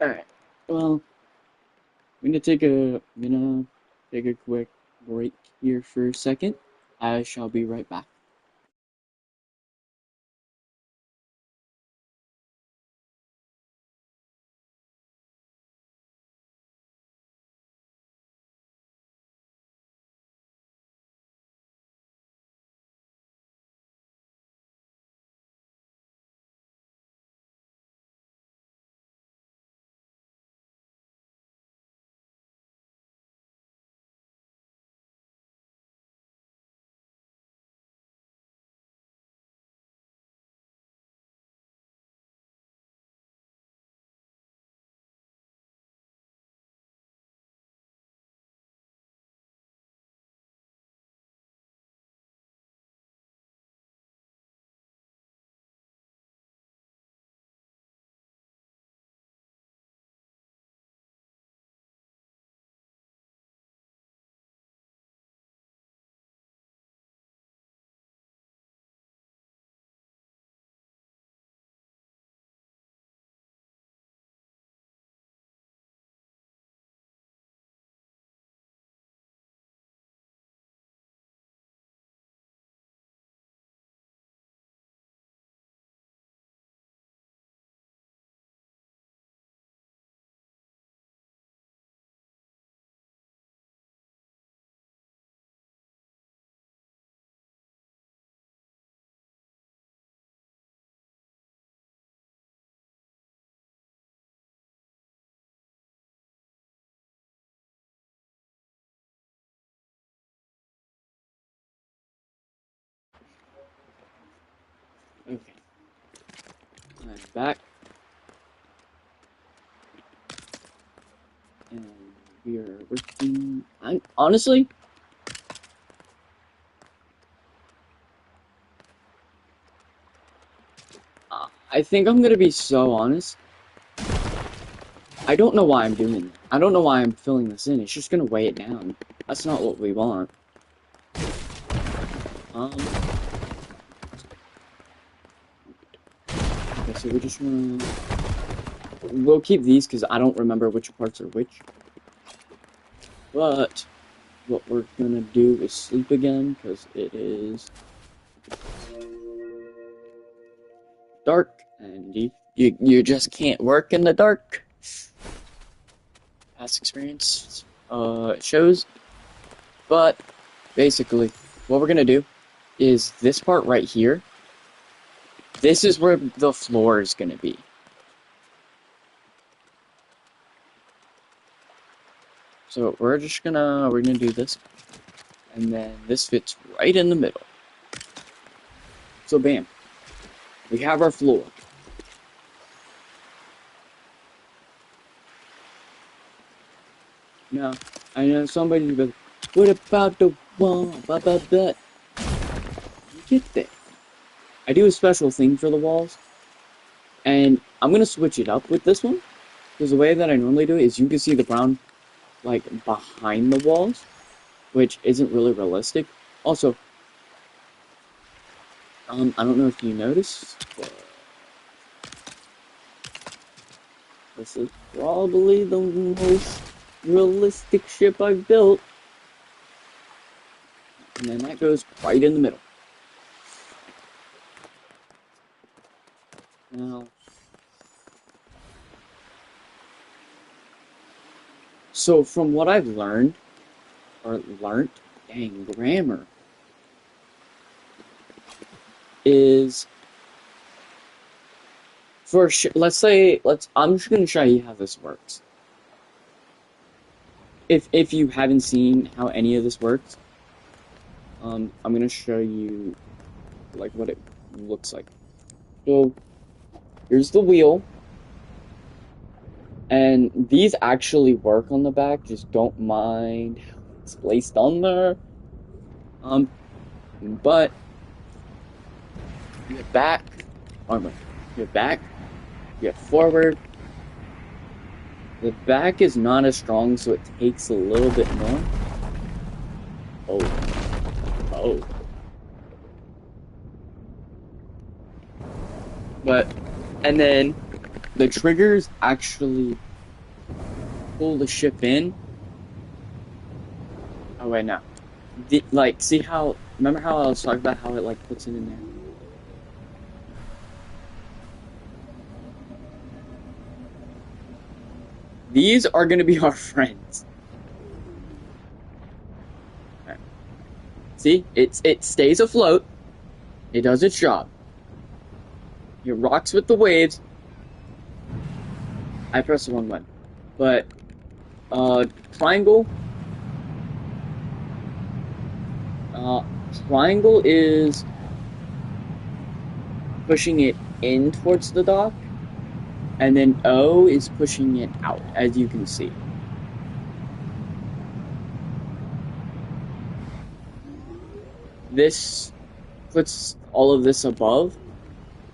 All right. Well, I'm gonna take a quick break here for a second. I shall be right back. I'm back, and we are working. I'm honestly, I think I'm gonna be so honest. I don't know why I'm doing it. I don't know why I'm filling this in. It's just gonna weigh it down. That's not what we want. Um, okay, so we're just gonna... We'll keep these because I don't remember which parts are which. But what we're gonna do is sleep again because it is dark and you just can't work in the dark. Past experience shows. But basically, what we're gonna do is this part right here. This is where the floor is gonna be. So we're gonna do this, and then this fits right in the middle. So bam, we have our floor. Now, I know somebody's like, what about the wall? Blah, blah, blah. You get that. I do a special thing for the walls, and I'm gonna switch it up with this one, because the way that I normally do it is you can see the brown, like, behind the walls, which isn't really realistic. Also, I don't know if you noticed, but this is probably the most realistic ship I've built. And then that goes right in the middle. Now, so from what I've learned, or learnt, dang, grammar, is for I'm just gonna show you how this works. If you haven't seen how any of this works, I'm gonna show you like what it looks like. So here's the wheel, and these actually work on the back. Just don't mind how it's placed on there. But you have back, armor. You have back. You have forward. The back is not as strong, so it takes a little bit more. Oh. But, and then the triggers actually pull the ship in. Oh, wait, no. See how, remember how I was talking about how it, like, puts it in there? These are gonna be our friends. Right. See, it stays afloat. It does its job. It rocks with the waves. I pressed the wrong button. But, triangle. Triangle is pushing it in towards the dock. And then O is pushing it out, as you can see. This puts all of this above,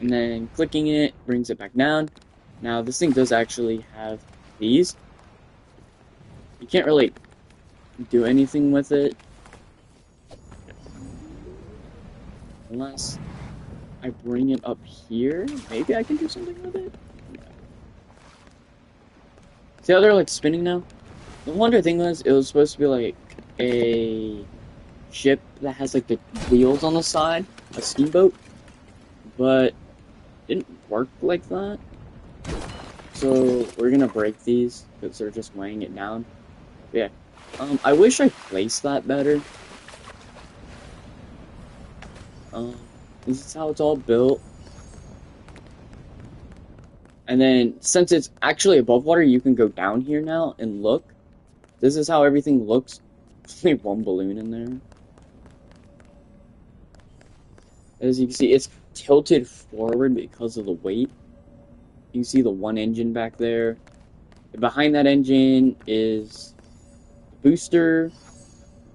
and then clicking it brings it back down. Now, this thing does actually have these. You can't really do anything with it unless I bring it up here. Maybe I can do something with it? Yeah. See how they're like spinning now? The wonder thing was, it was supposed to be like a ship that has like the wheels on the side, a steamboat, but it didn't work like that. So we're gonna break these because they're just weighing it down. Yeah. I wish I placed that better. This is how it's all built. And then, since it's actually above water, you can go down here now and look. This is how everything looks. There's only one balloon in there. As you can see, it's tilted forward because of the weight. You see the one engine back there. Behind that engine is the booster.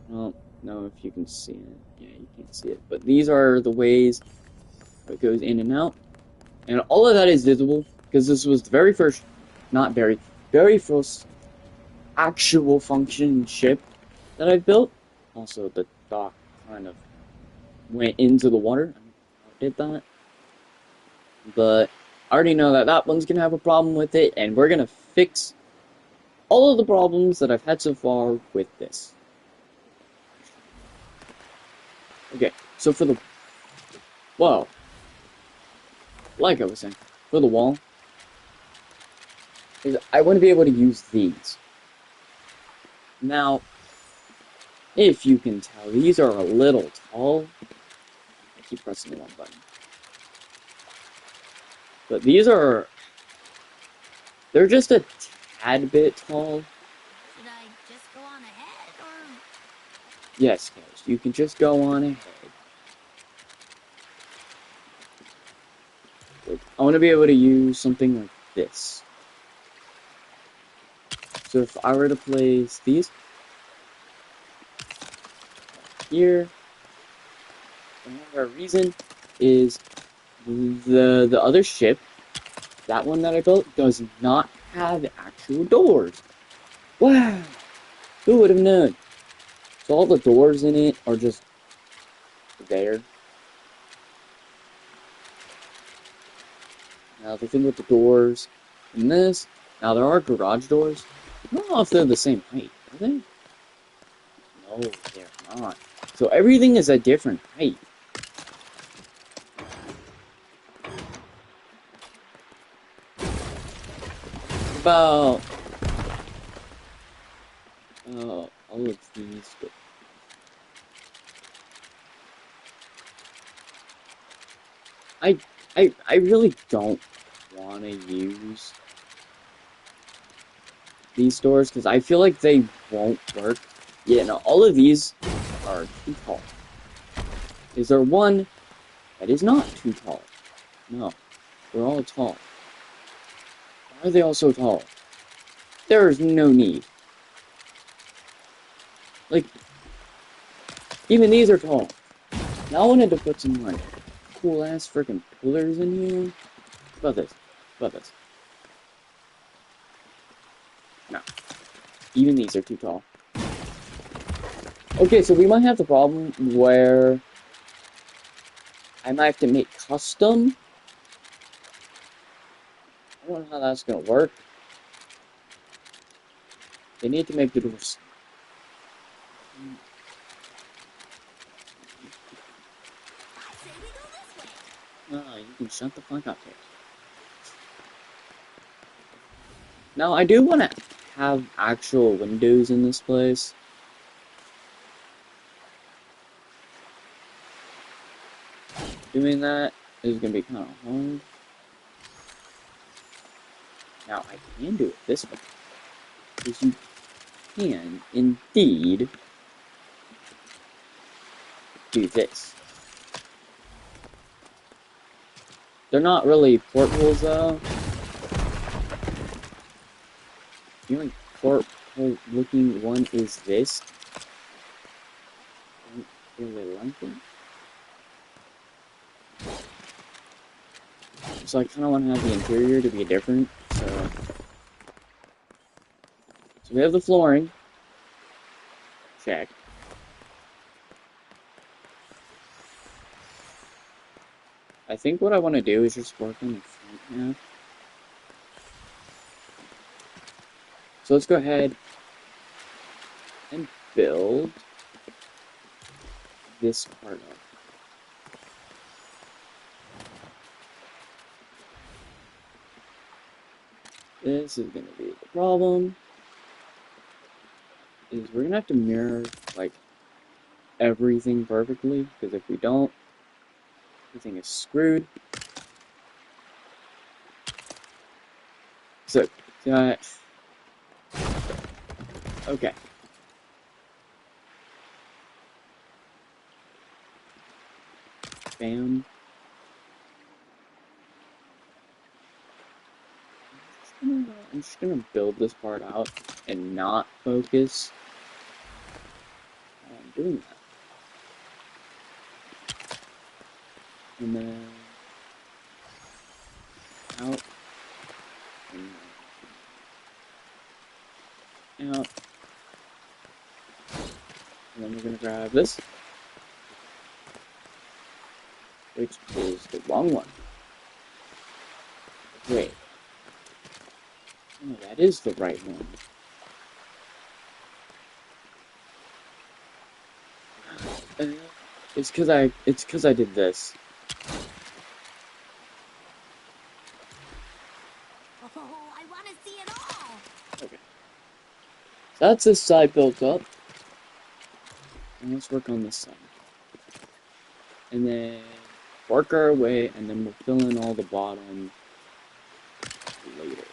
I don't know if you can see it. Yeah, you can't see it. But these are the ways it goes in and out. And all of that is visible because this was the very first, not very first actual functioning ship that I built. Also, the dock kind of went into the water. I don't know how it did that. But I already know that that one's going to have a problem with it, and we're going to fix all of the problems that I've had so far with this. Okay, so for the, well, like I was saying, for the wall, is I want to be able to use these. Now, if you can tell, these are a little tall. I keep pressing the wrong button. But these are, they're just a tad bit tall. Should I just go on ahead, or... Yes, guys, you can just go on ahead. I want to be able to use something like this. So if I were to place these here, another reason is the other ship, that one that I built, does not have actual doors. Wow, who would have known? So all the doors in it are just there. Now the thing with the doors in this, now there are garage doors. I don't know if they're the same height, are they? No, they're not. So everything is a different height. About all of these. I I really don't want to use these doors because I feel like they won't work. Yeah, no, all of these are too tall. Is there one that is not too tall? No, they're all tall. Why are they all so tall? There is no need. Like, even these are tall. Now I wanted to put some, like, cool-ass freaking pillars in here. About this. About this. No. Even these are too tall. Okay, so we might have the problem where I might have to make custom. I don't know how that's gonna work. They need to make the doors. I say we go this way. Oh, you can shut the fuck up here. Now, I do want to have actual windows in this place. Doing that is gonna be kind of hard. Now, I can do it this way. Because you can, indeed, do this. They're not really portholes, though. The only porthole looking one is this. I don't really like it. So I kind of want to have the interior to be different. So we have the flooring. Check. I think what I want to do is just work on the front half. So let's go ahead and build this part up. This is going to be the problem. Is we're going to have to mirror, like, everything perfectly. Because if we don't, everything is screwed. So, okay. Bam. I'm just gonna build this part out and not focus on doing that. And then out and out. And then we're gonna grab this, which is the wrong one. Wait. No, that is the right one. It's cause I did this. Oh, I want to see it all. Okay. So that's this side built up. And let's work on this side. And then work our way, and then we'll fill in all the bottom later.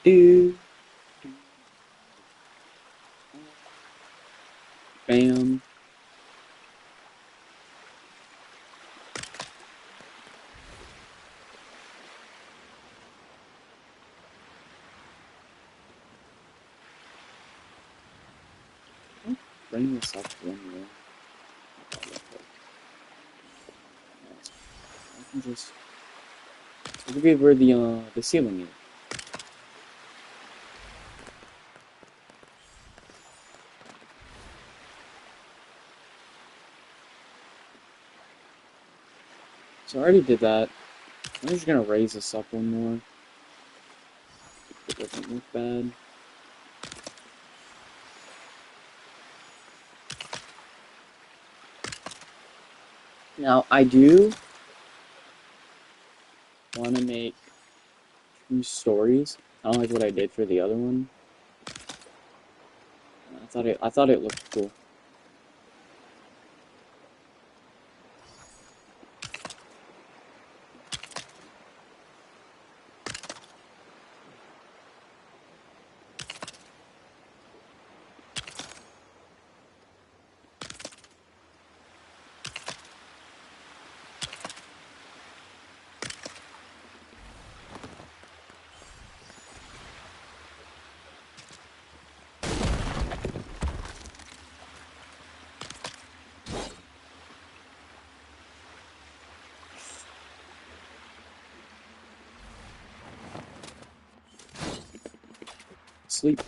Do, bam. Bring this up one more. I can just look at where the ceiling is. So I already did that. I'm just gonna raise this up one more. It doesn't look bad. Now I do want to make 2 stories. I don't like what I did for the other one. I thought it looked cool. Sleep.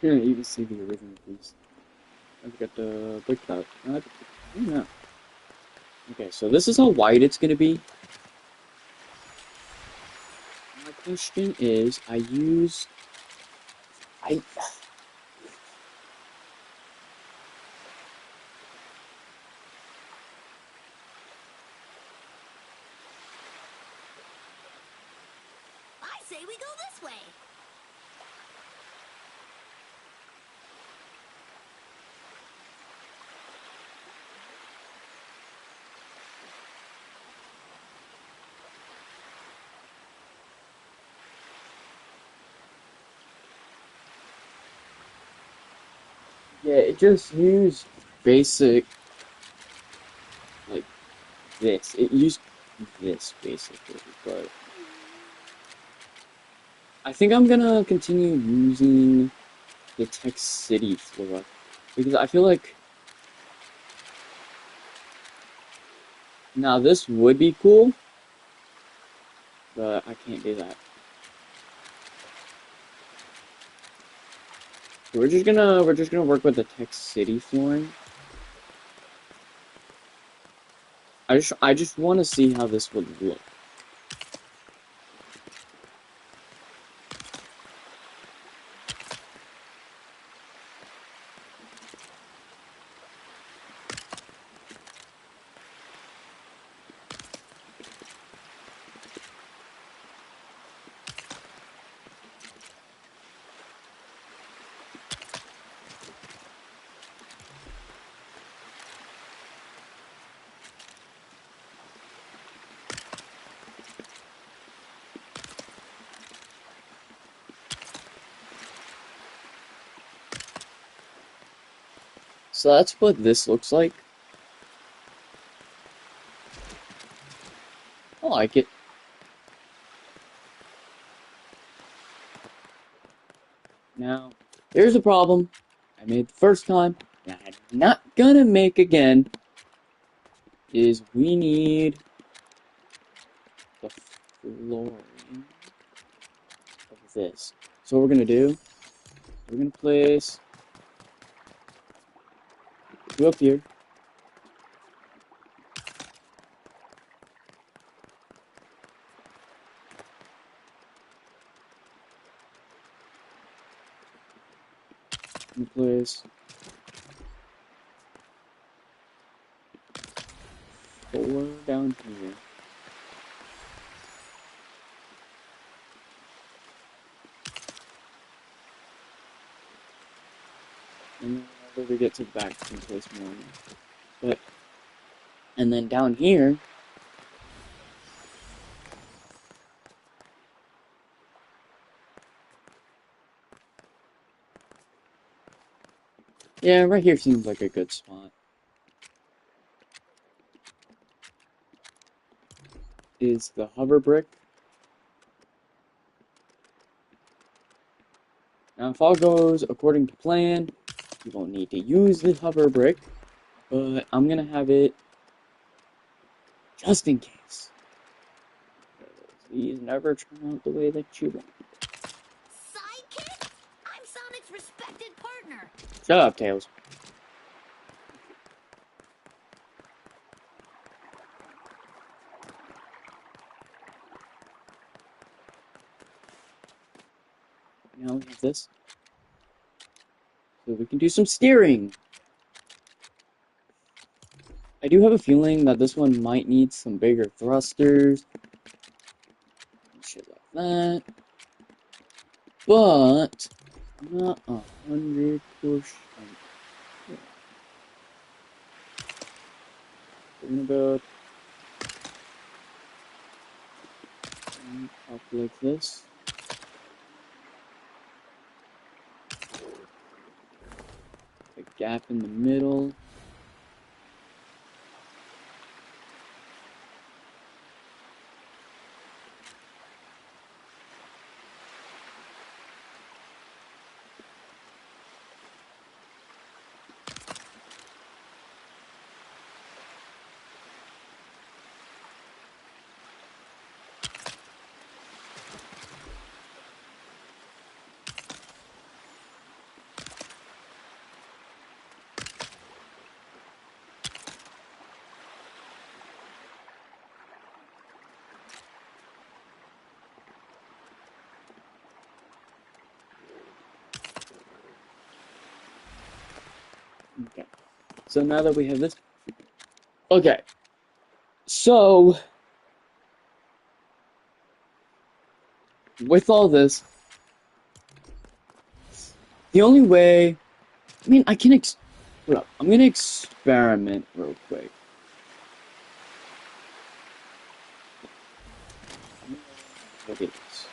Here, you can see the original piece. I've got the brick out. Yeah. Okay, so this is how wide it's gonna be. My question is, I I say we go this way. yeah, it just used basic like this. It used this basically, but I think I'm gonna continue using the Tech City floor because I feel like now this would be cool, but I can't do that. So we're just gonna work with the Tech City flooring. I just want to see how this would look. So that's what this looks like. I like it. Now, here's a problem I made the first time, and I'm not gonna make again, is we need the flooring of this. So what we're gonna do, we're gonna place two up here. We're gonna place four down here. And then whenever we get to the back, we can place more. But, and then down here, yeah, right here seems like a good spot. Is the hover brick. Now, if all goes according to plan, you won't need to use the hover brick, but I'm gonna have it just in case. These never turn out the way that you want. Sidekick? I'm Sonic's respected partner. Shut up, Tails. Now we have this. So we can do some steering. I do have a feeling that this one might need some bigger thrusters. Shit like that. But I'm not 100%. We're gonna go up like this. A gap in the middle. Okay. So now that we have this. Okay. So with all this, the only way, I mean, I can hold up. I'm gonna experiment real quick. Look at this.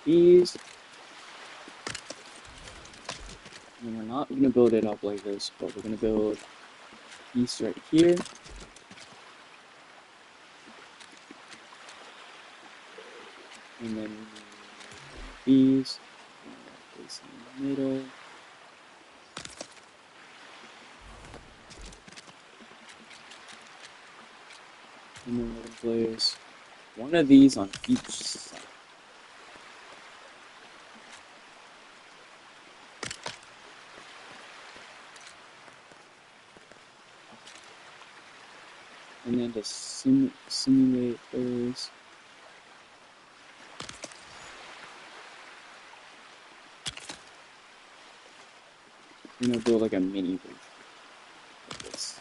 These, and we're not gonna build it up like this, but we're gonna build a piece right here. And then these, place in the middle. And then we're gonna place one of these on each side. And then to simulate those, we're gonna build like a mini version of this.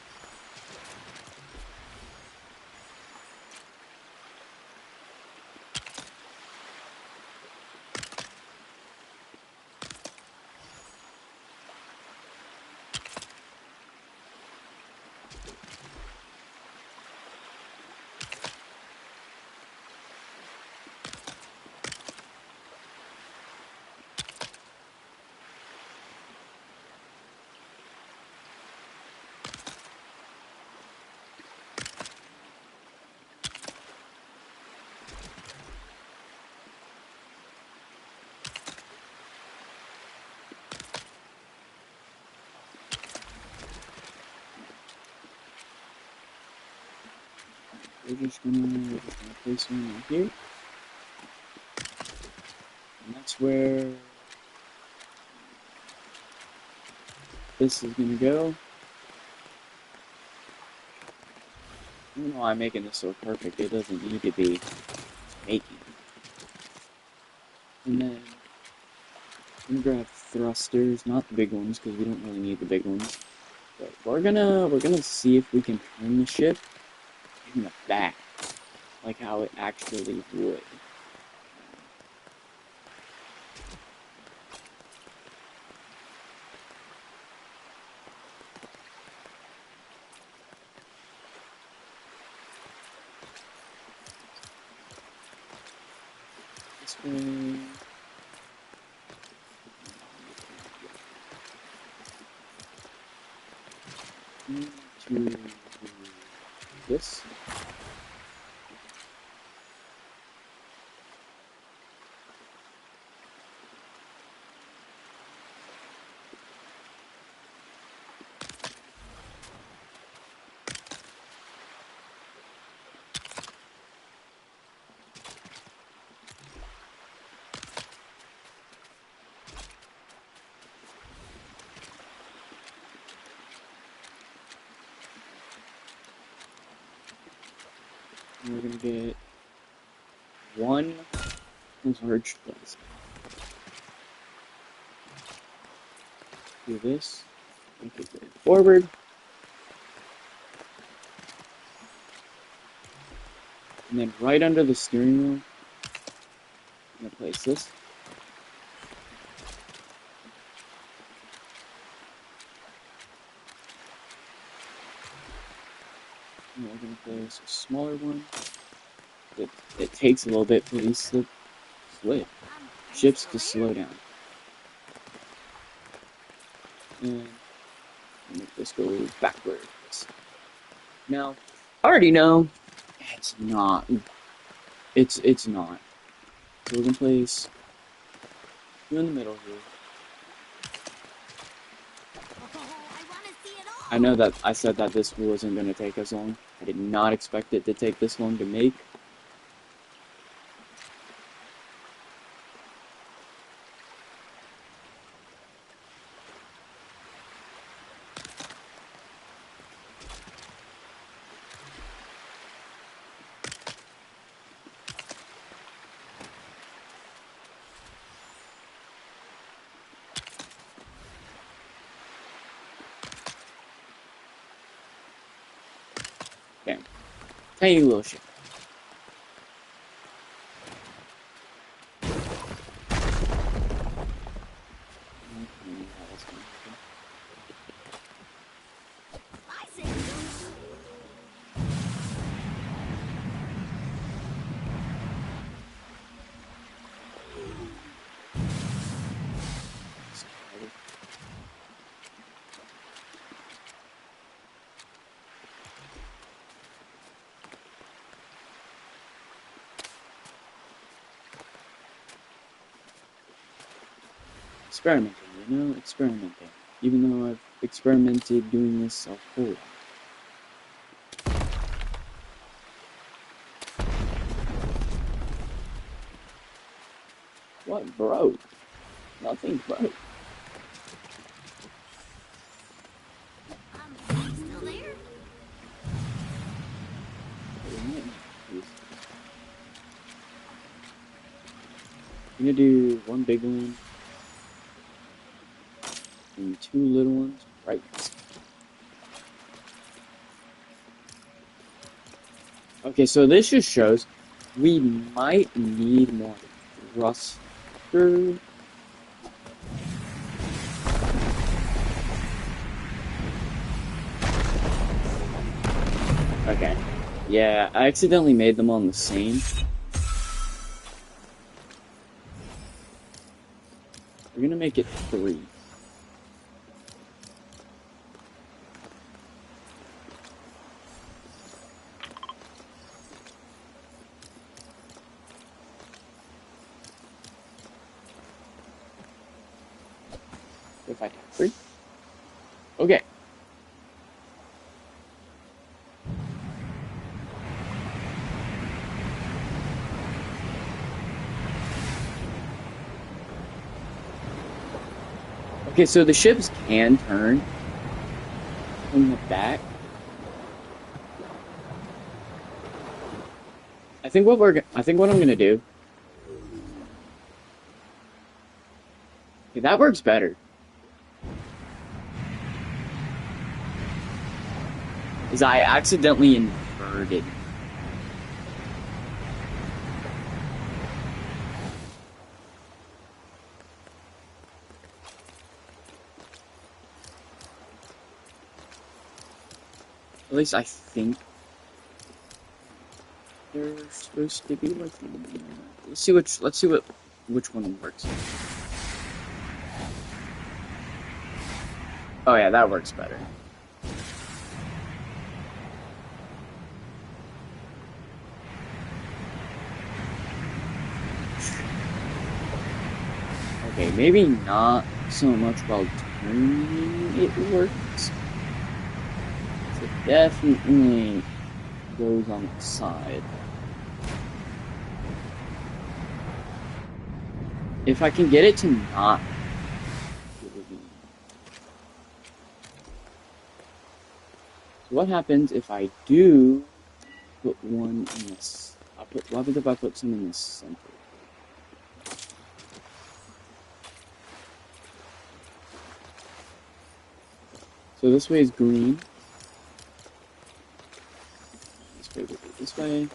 we're just gonna place one right here, and that's where this is gonna go. I don't know why I'm making this so perfect. It doesn't need to be making. And then I'm gonna grab thrusters, not the big ones because we don't really need the big ones. But we're gonna see if we can turn the ship in the back, like how it actually would. This way. To this. And we're gonna get one large place. Do this. Make it go forward. And then right under the steering wheel, I'm gonna place this. And we're gonna place a smaller one. It takes a little bit for these ships to slow down. And make this go backwards. Now, I already know it's not. It's not. So we're gonna place two in the middle here. I know that I said that this wasn't gonna take as long. I did not expect it to take this long to make. Okay. Tiny little ship. Experimenting, experimenting. Even though I've experimented doing this a whole lot. What broke? Nothing broke. Still there? I'm gonna do one big one and two little ones right. Okay, so this just shows we might need more thruster. Okay. Yeah, I accidentally made them on the same. We're gonna make it 3. If I have 3. Okay. Okay, so the ships can turn from the back. I think what I'm gonna do. Okay, that works better. Is I accidentally inverted. At least I think they're supposed to be like. Let's see which one works. Oh yeah, that works better. Okay, maybe not so much while turning it works. So it definitely goes on the side. If I can get it to not. So what happens if I do put one in this? What happens if I put some in the center? So this way is green. Let's go this way.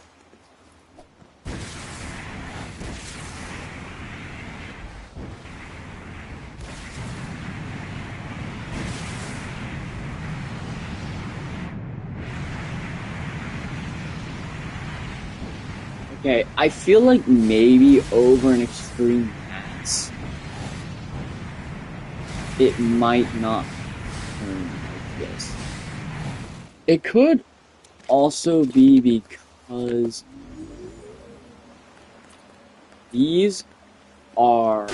Okay, I feel like maybe over an extreme mass, it might not turn like this. It could also be because these are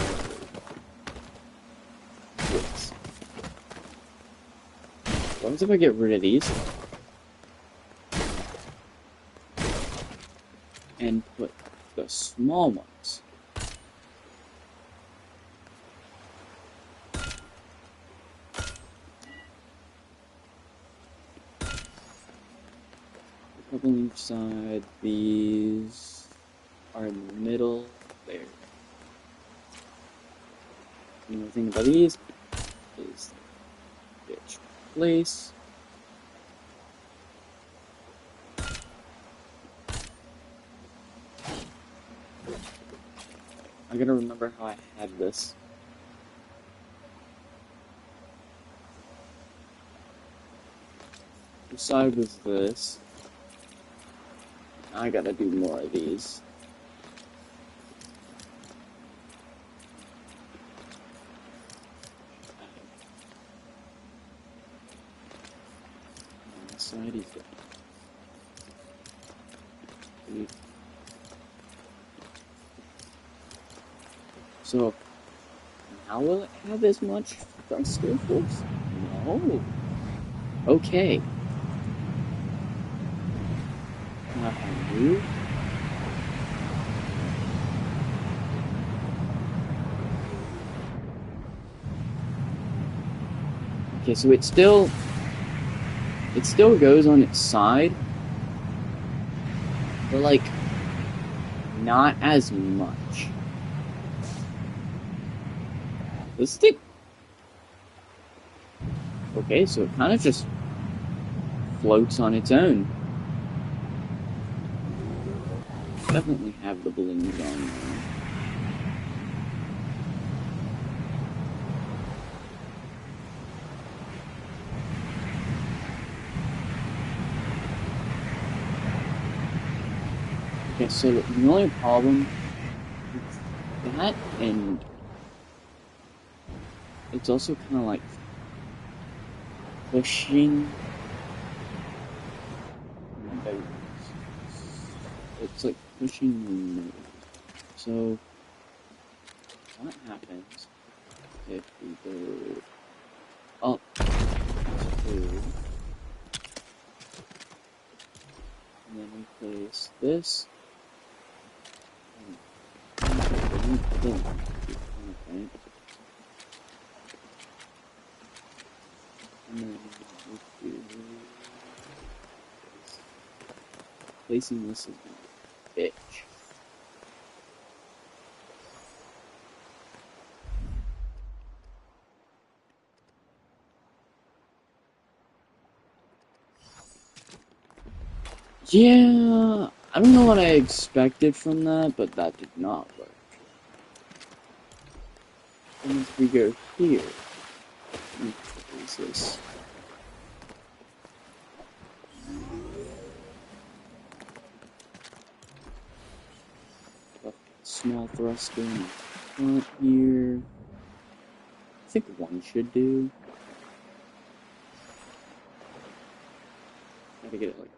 this. What happens if I get rid of these and put the small ones? A couple on each side. These are in the middle. There. And the thing about these is which place. I gotta remember how I had this. Which side was this? I gotta do more of these. This side is good. So, now will it have as much thrust force? No. Okay. Now if I move. Okay, so it still goes on its side, but like not as much. This thing. Okay, so it kind of just floats on its own. Definitely have the balloons on there. Okay, so the only problem with that, and it's also kind of like pushing. It's like pushing the nose. So, what happens if we go up to, and then we place this, and then okay. placing this is gonna be a bitch. Yeah, I don't know what I expected from that, but that did not work. And if we go here, what is this? Small thruster in the front here. I think one should do. Gotta get it like.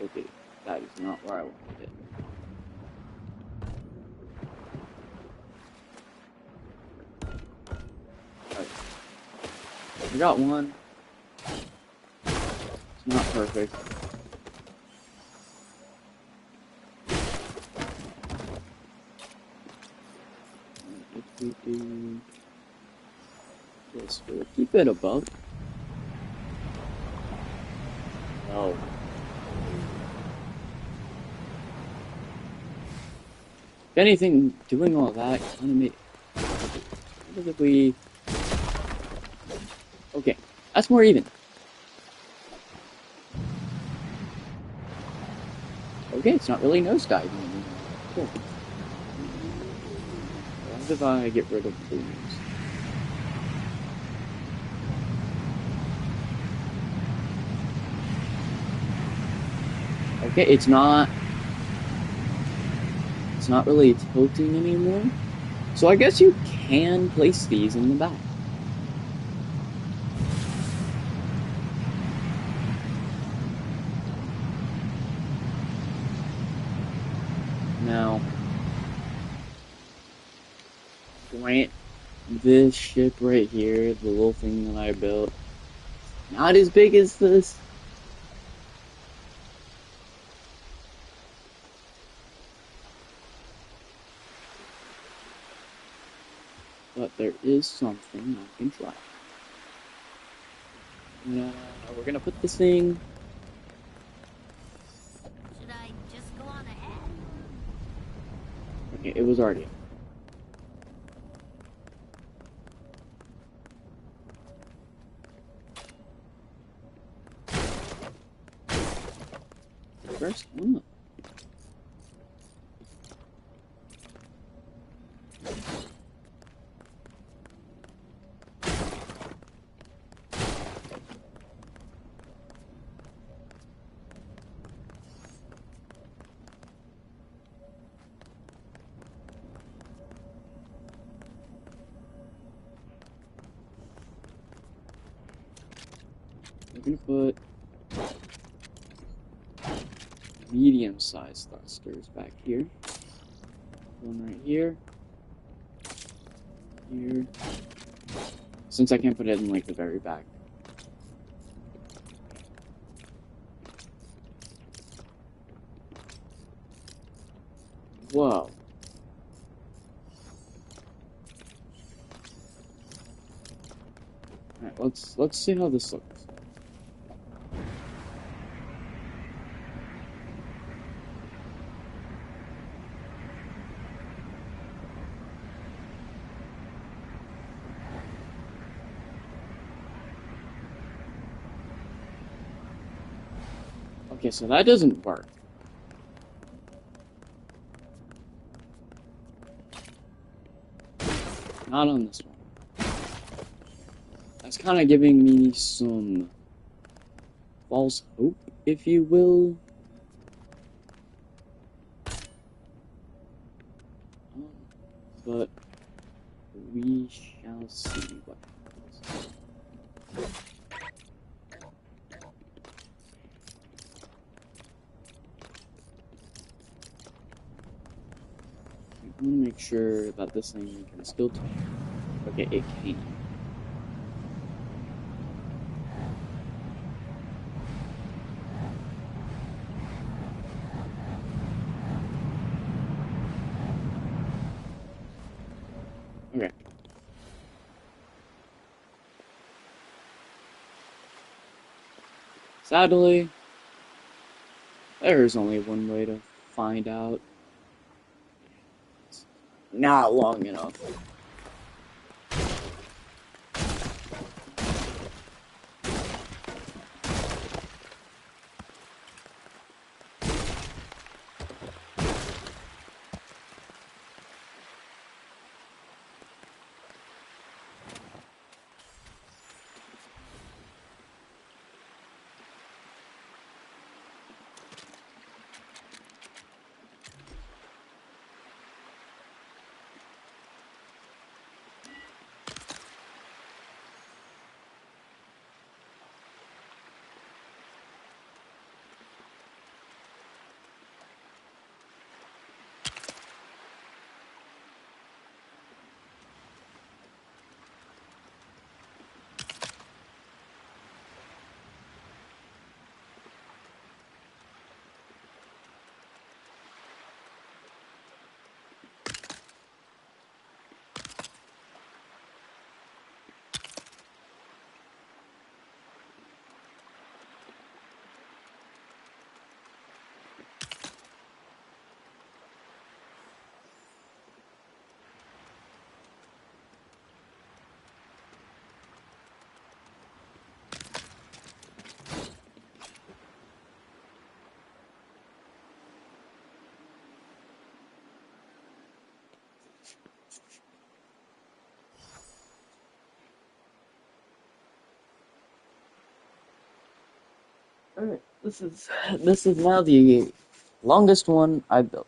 Okay, that is not where I wanted it. Alright. I got one. It's not perfect. If we do this, we'll keep it above. No. If anything, doing all that kind of made. What if we? Okay, that's more even. Okay, it's not really nosediving anymore. Cool. What if I get rid of booms? Okay, it's not really tilting anymore. So I guess you can place these in the back. Now, grant this ship right here, the little thing that I built, not as big as this. But there is something I can try. We're gonna put this thing. Should I just go on ahead? Okay, it was already up. First one up. We're gonna put medium-sized thrusters back here. One right here. Here. Since I can't put it in like the very back. Whoa. Alright, let's see how this looks. Okay, so that doesn't work. Not on this one. That's kind of giving me some false hope, if you will. But we shall see what happens. I want to make sure that this thing can still turn. Okay, it can. Okay. Sadly, there is only one way to find out. It's not long enough. Alright, this is now the longest one I built.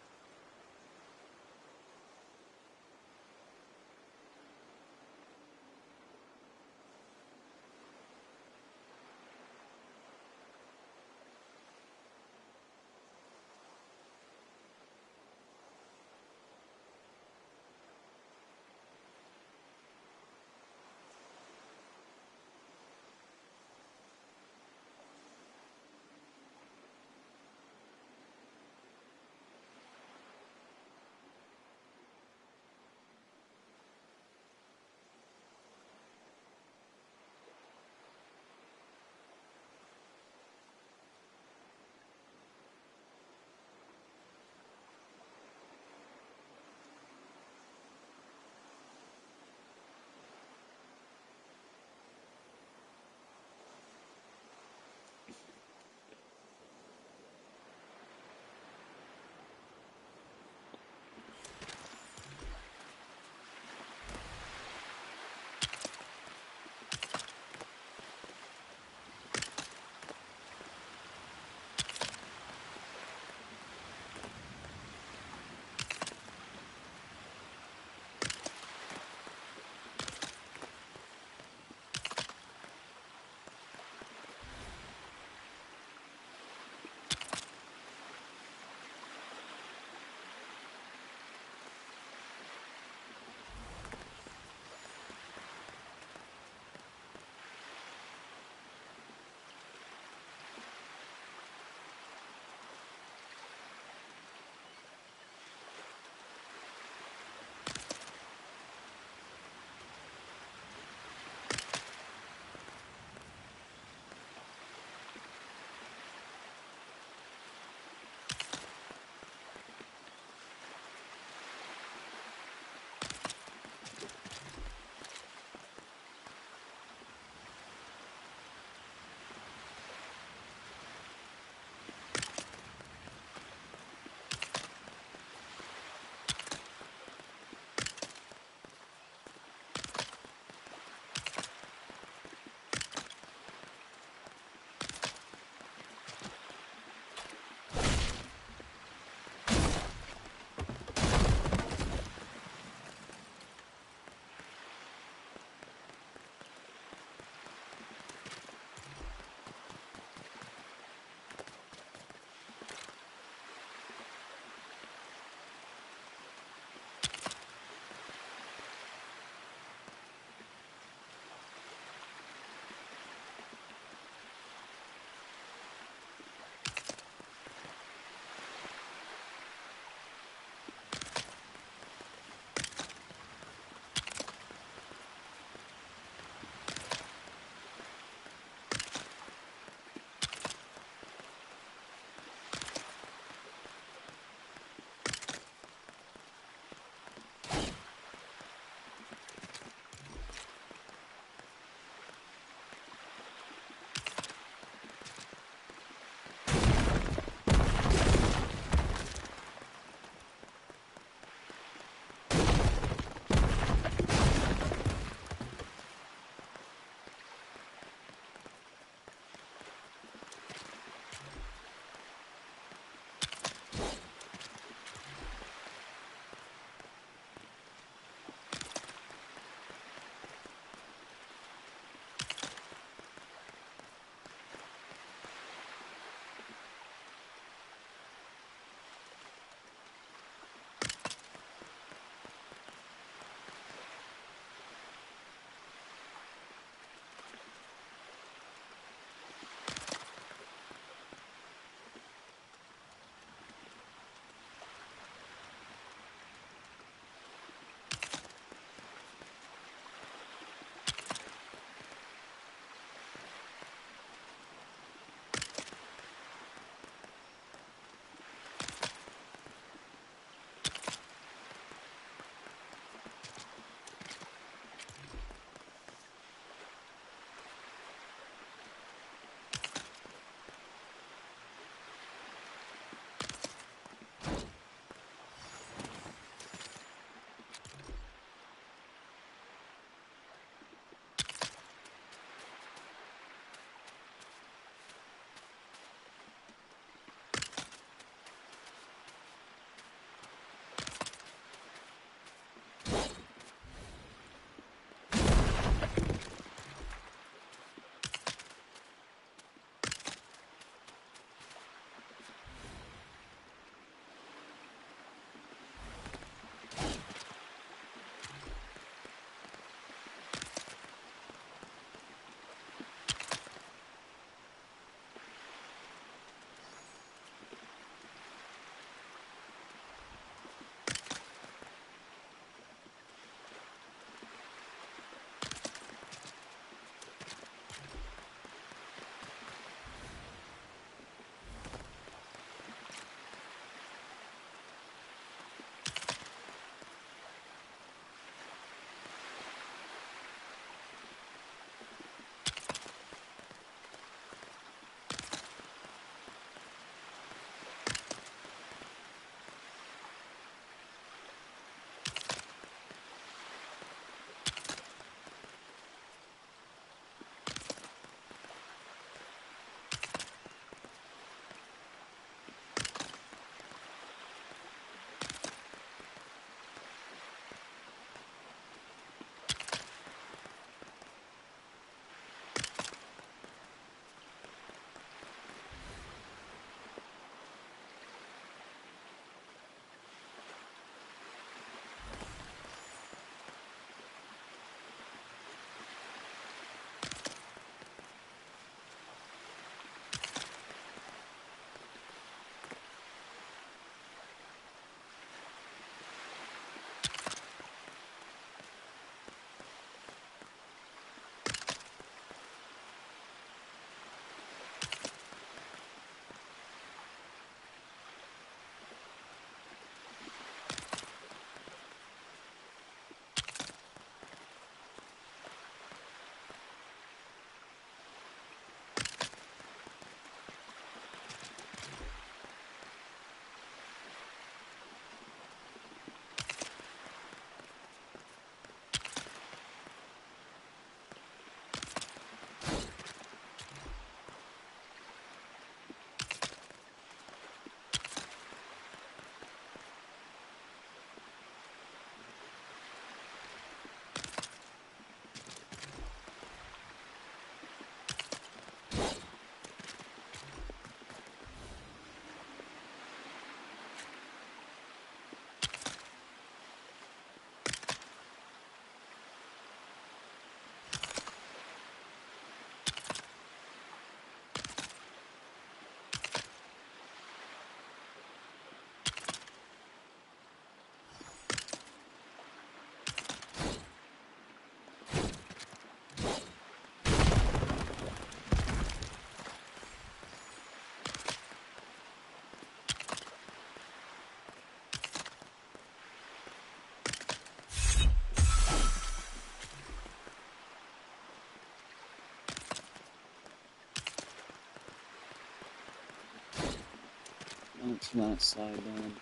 Not to that side then.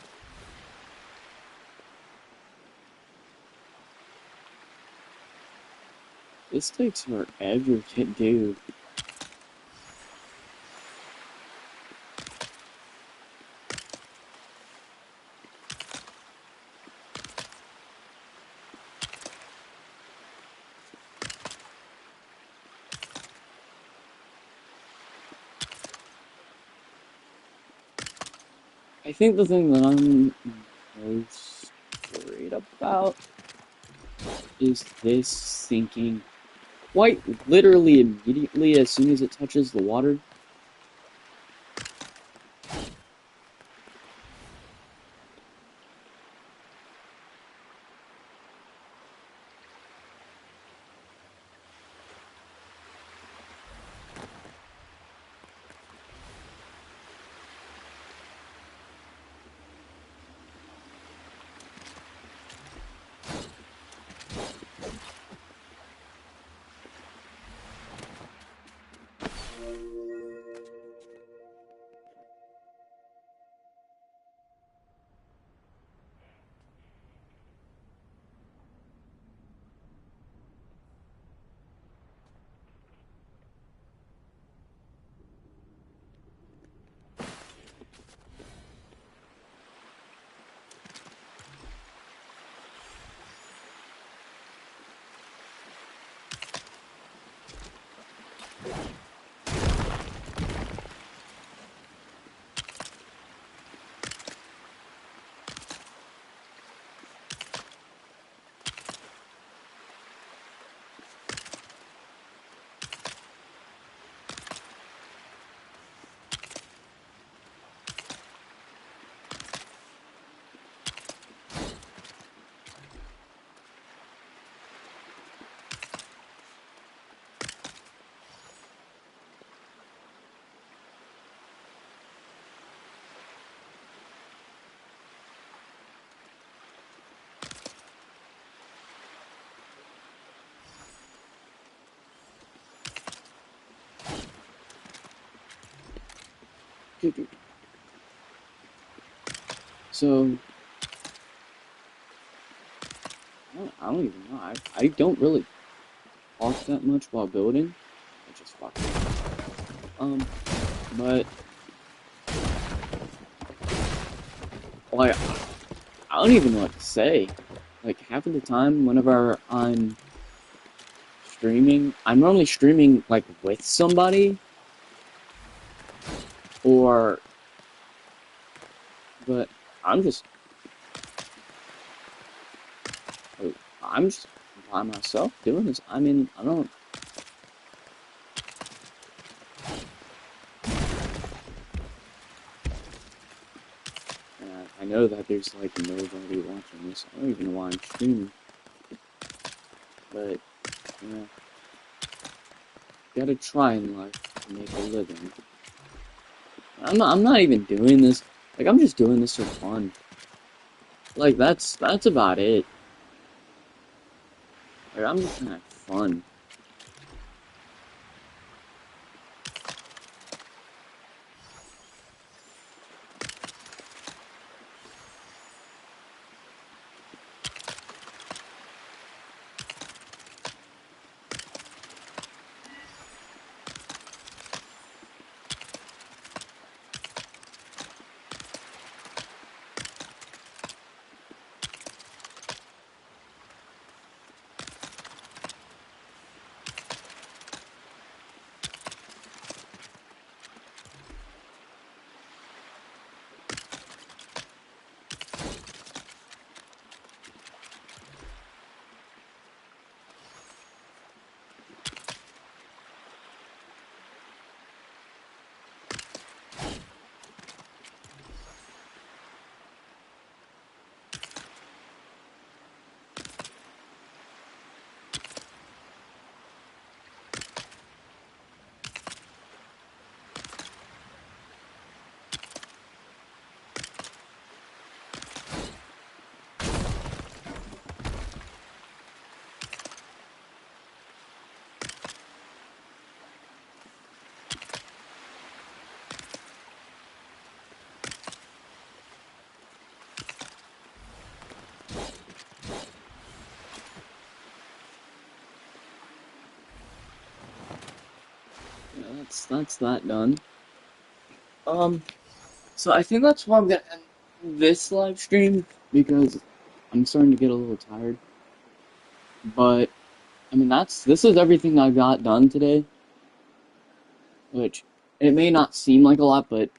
This takes forever to do. I think the thing that I'm most worried about is this sinking quite literally immediately as soon as it touches the water. So, I don't even know. I don't really talk that much while building. I just fuck. But like, I don't even know what to say. Like half of the time, whenever I'm streaming, I'm normally streaming like with somebody, or but I'm just I'm just by myself doing this. I mean, I don't. I know that there's like nobody watching this. I don't even know why I'm streaming, but you know, gotta try in life to make a living. I'm not even doing this. Like I'm just doing this for fun. Like that's about it. Like I'm just gonna have fun. that's that done. Um, so I think that's why I'm gonna end this live stream because I'm starting to get a little tired. But I mean, this is everything I got done today, which it may not seem like a lot, but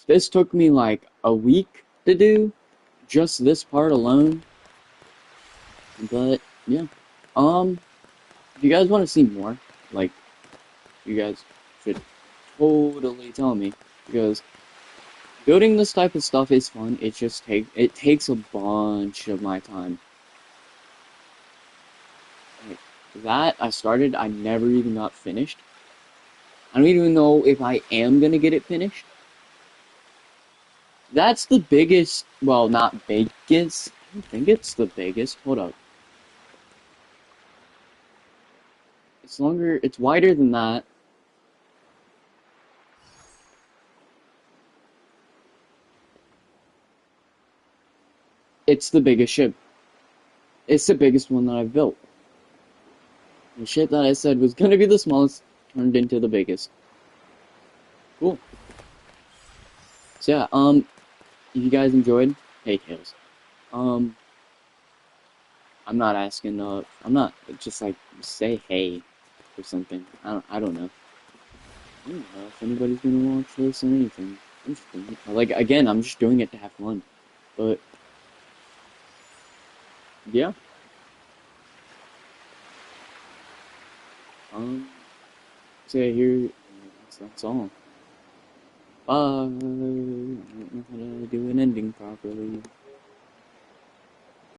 this took me like a week to do, just this part alone. But yeah, um, if you guys want to see more, like, you guys should totally tell me because building this type of stuff is fun. It takes a bunch of my time. Like, that I started, I never even got finished. I don't even know if I am gonna get it finished. That's the biggest, well, not biggest. I don't think it's the biggest. Hold up. It's longer, it's wider than that. It's the biggest ship. It's the biggest one that I've built. The ship that I said was gonna be the smallest turned into the biggest. Cool. So yeah, if you guys enjoyed, hey Tails. Um, I'm not just like say hey or something. I don't know. I don't know if anybody's gonna watch this or anything. I'm just doing it. Like again, I'm just doing it to have fun. But yeah, um, so yeah, here that's all. Bye. I don't know how to do an ending properly.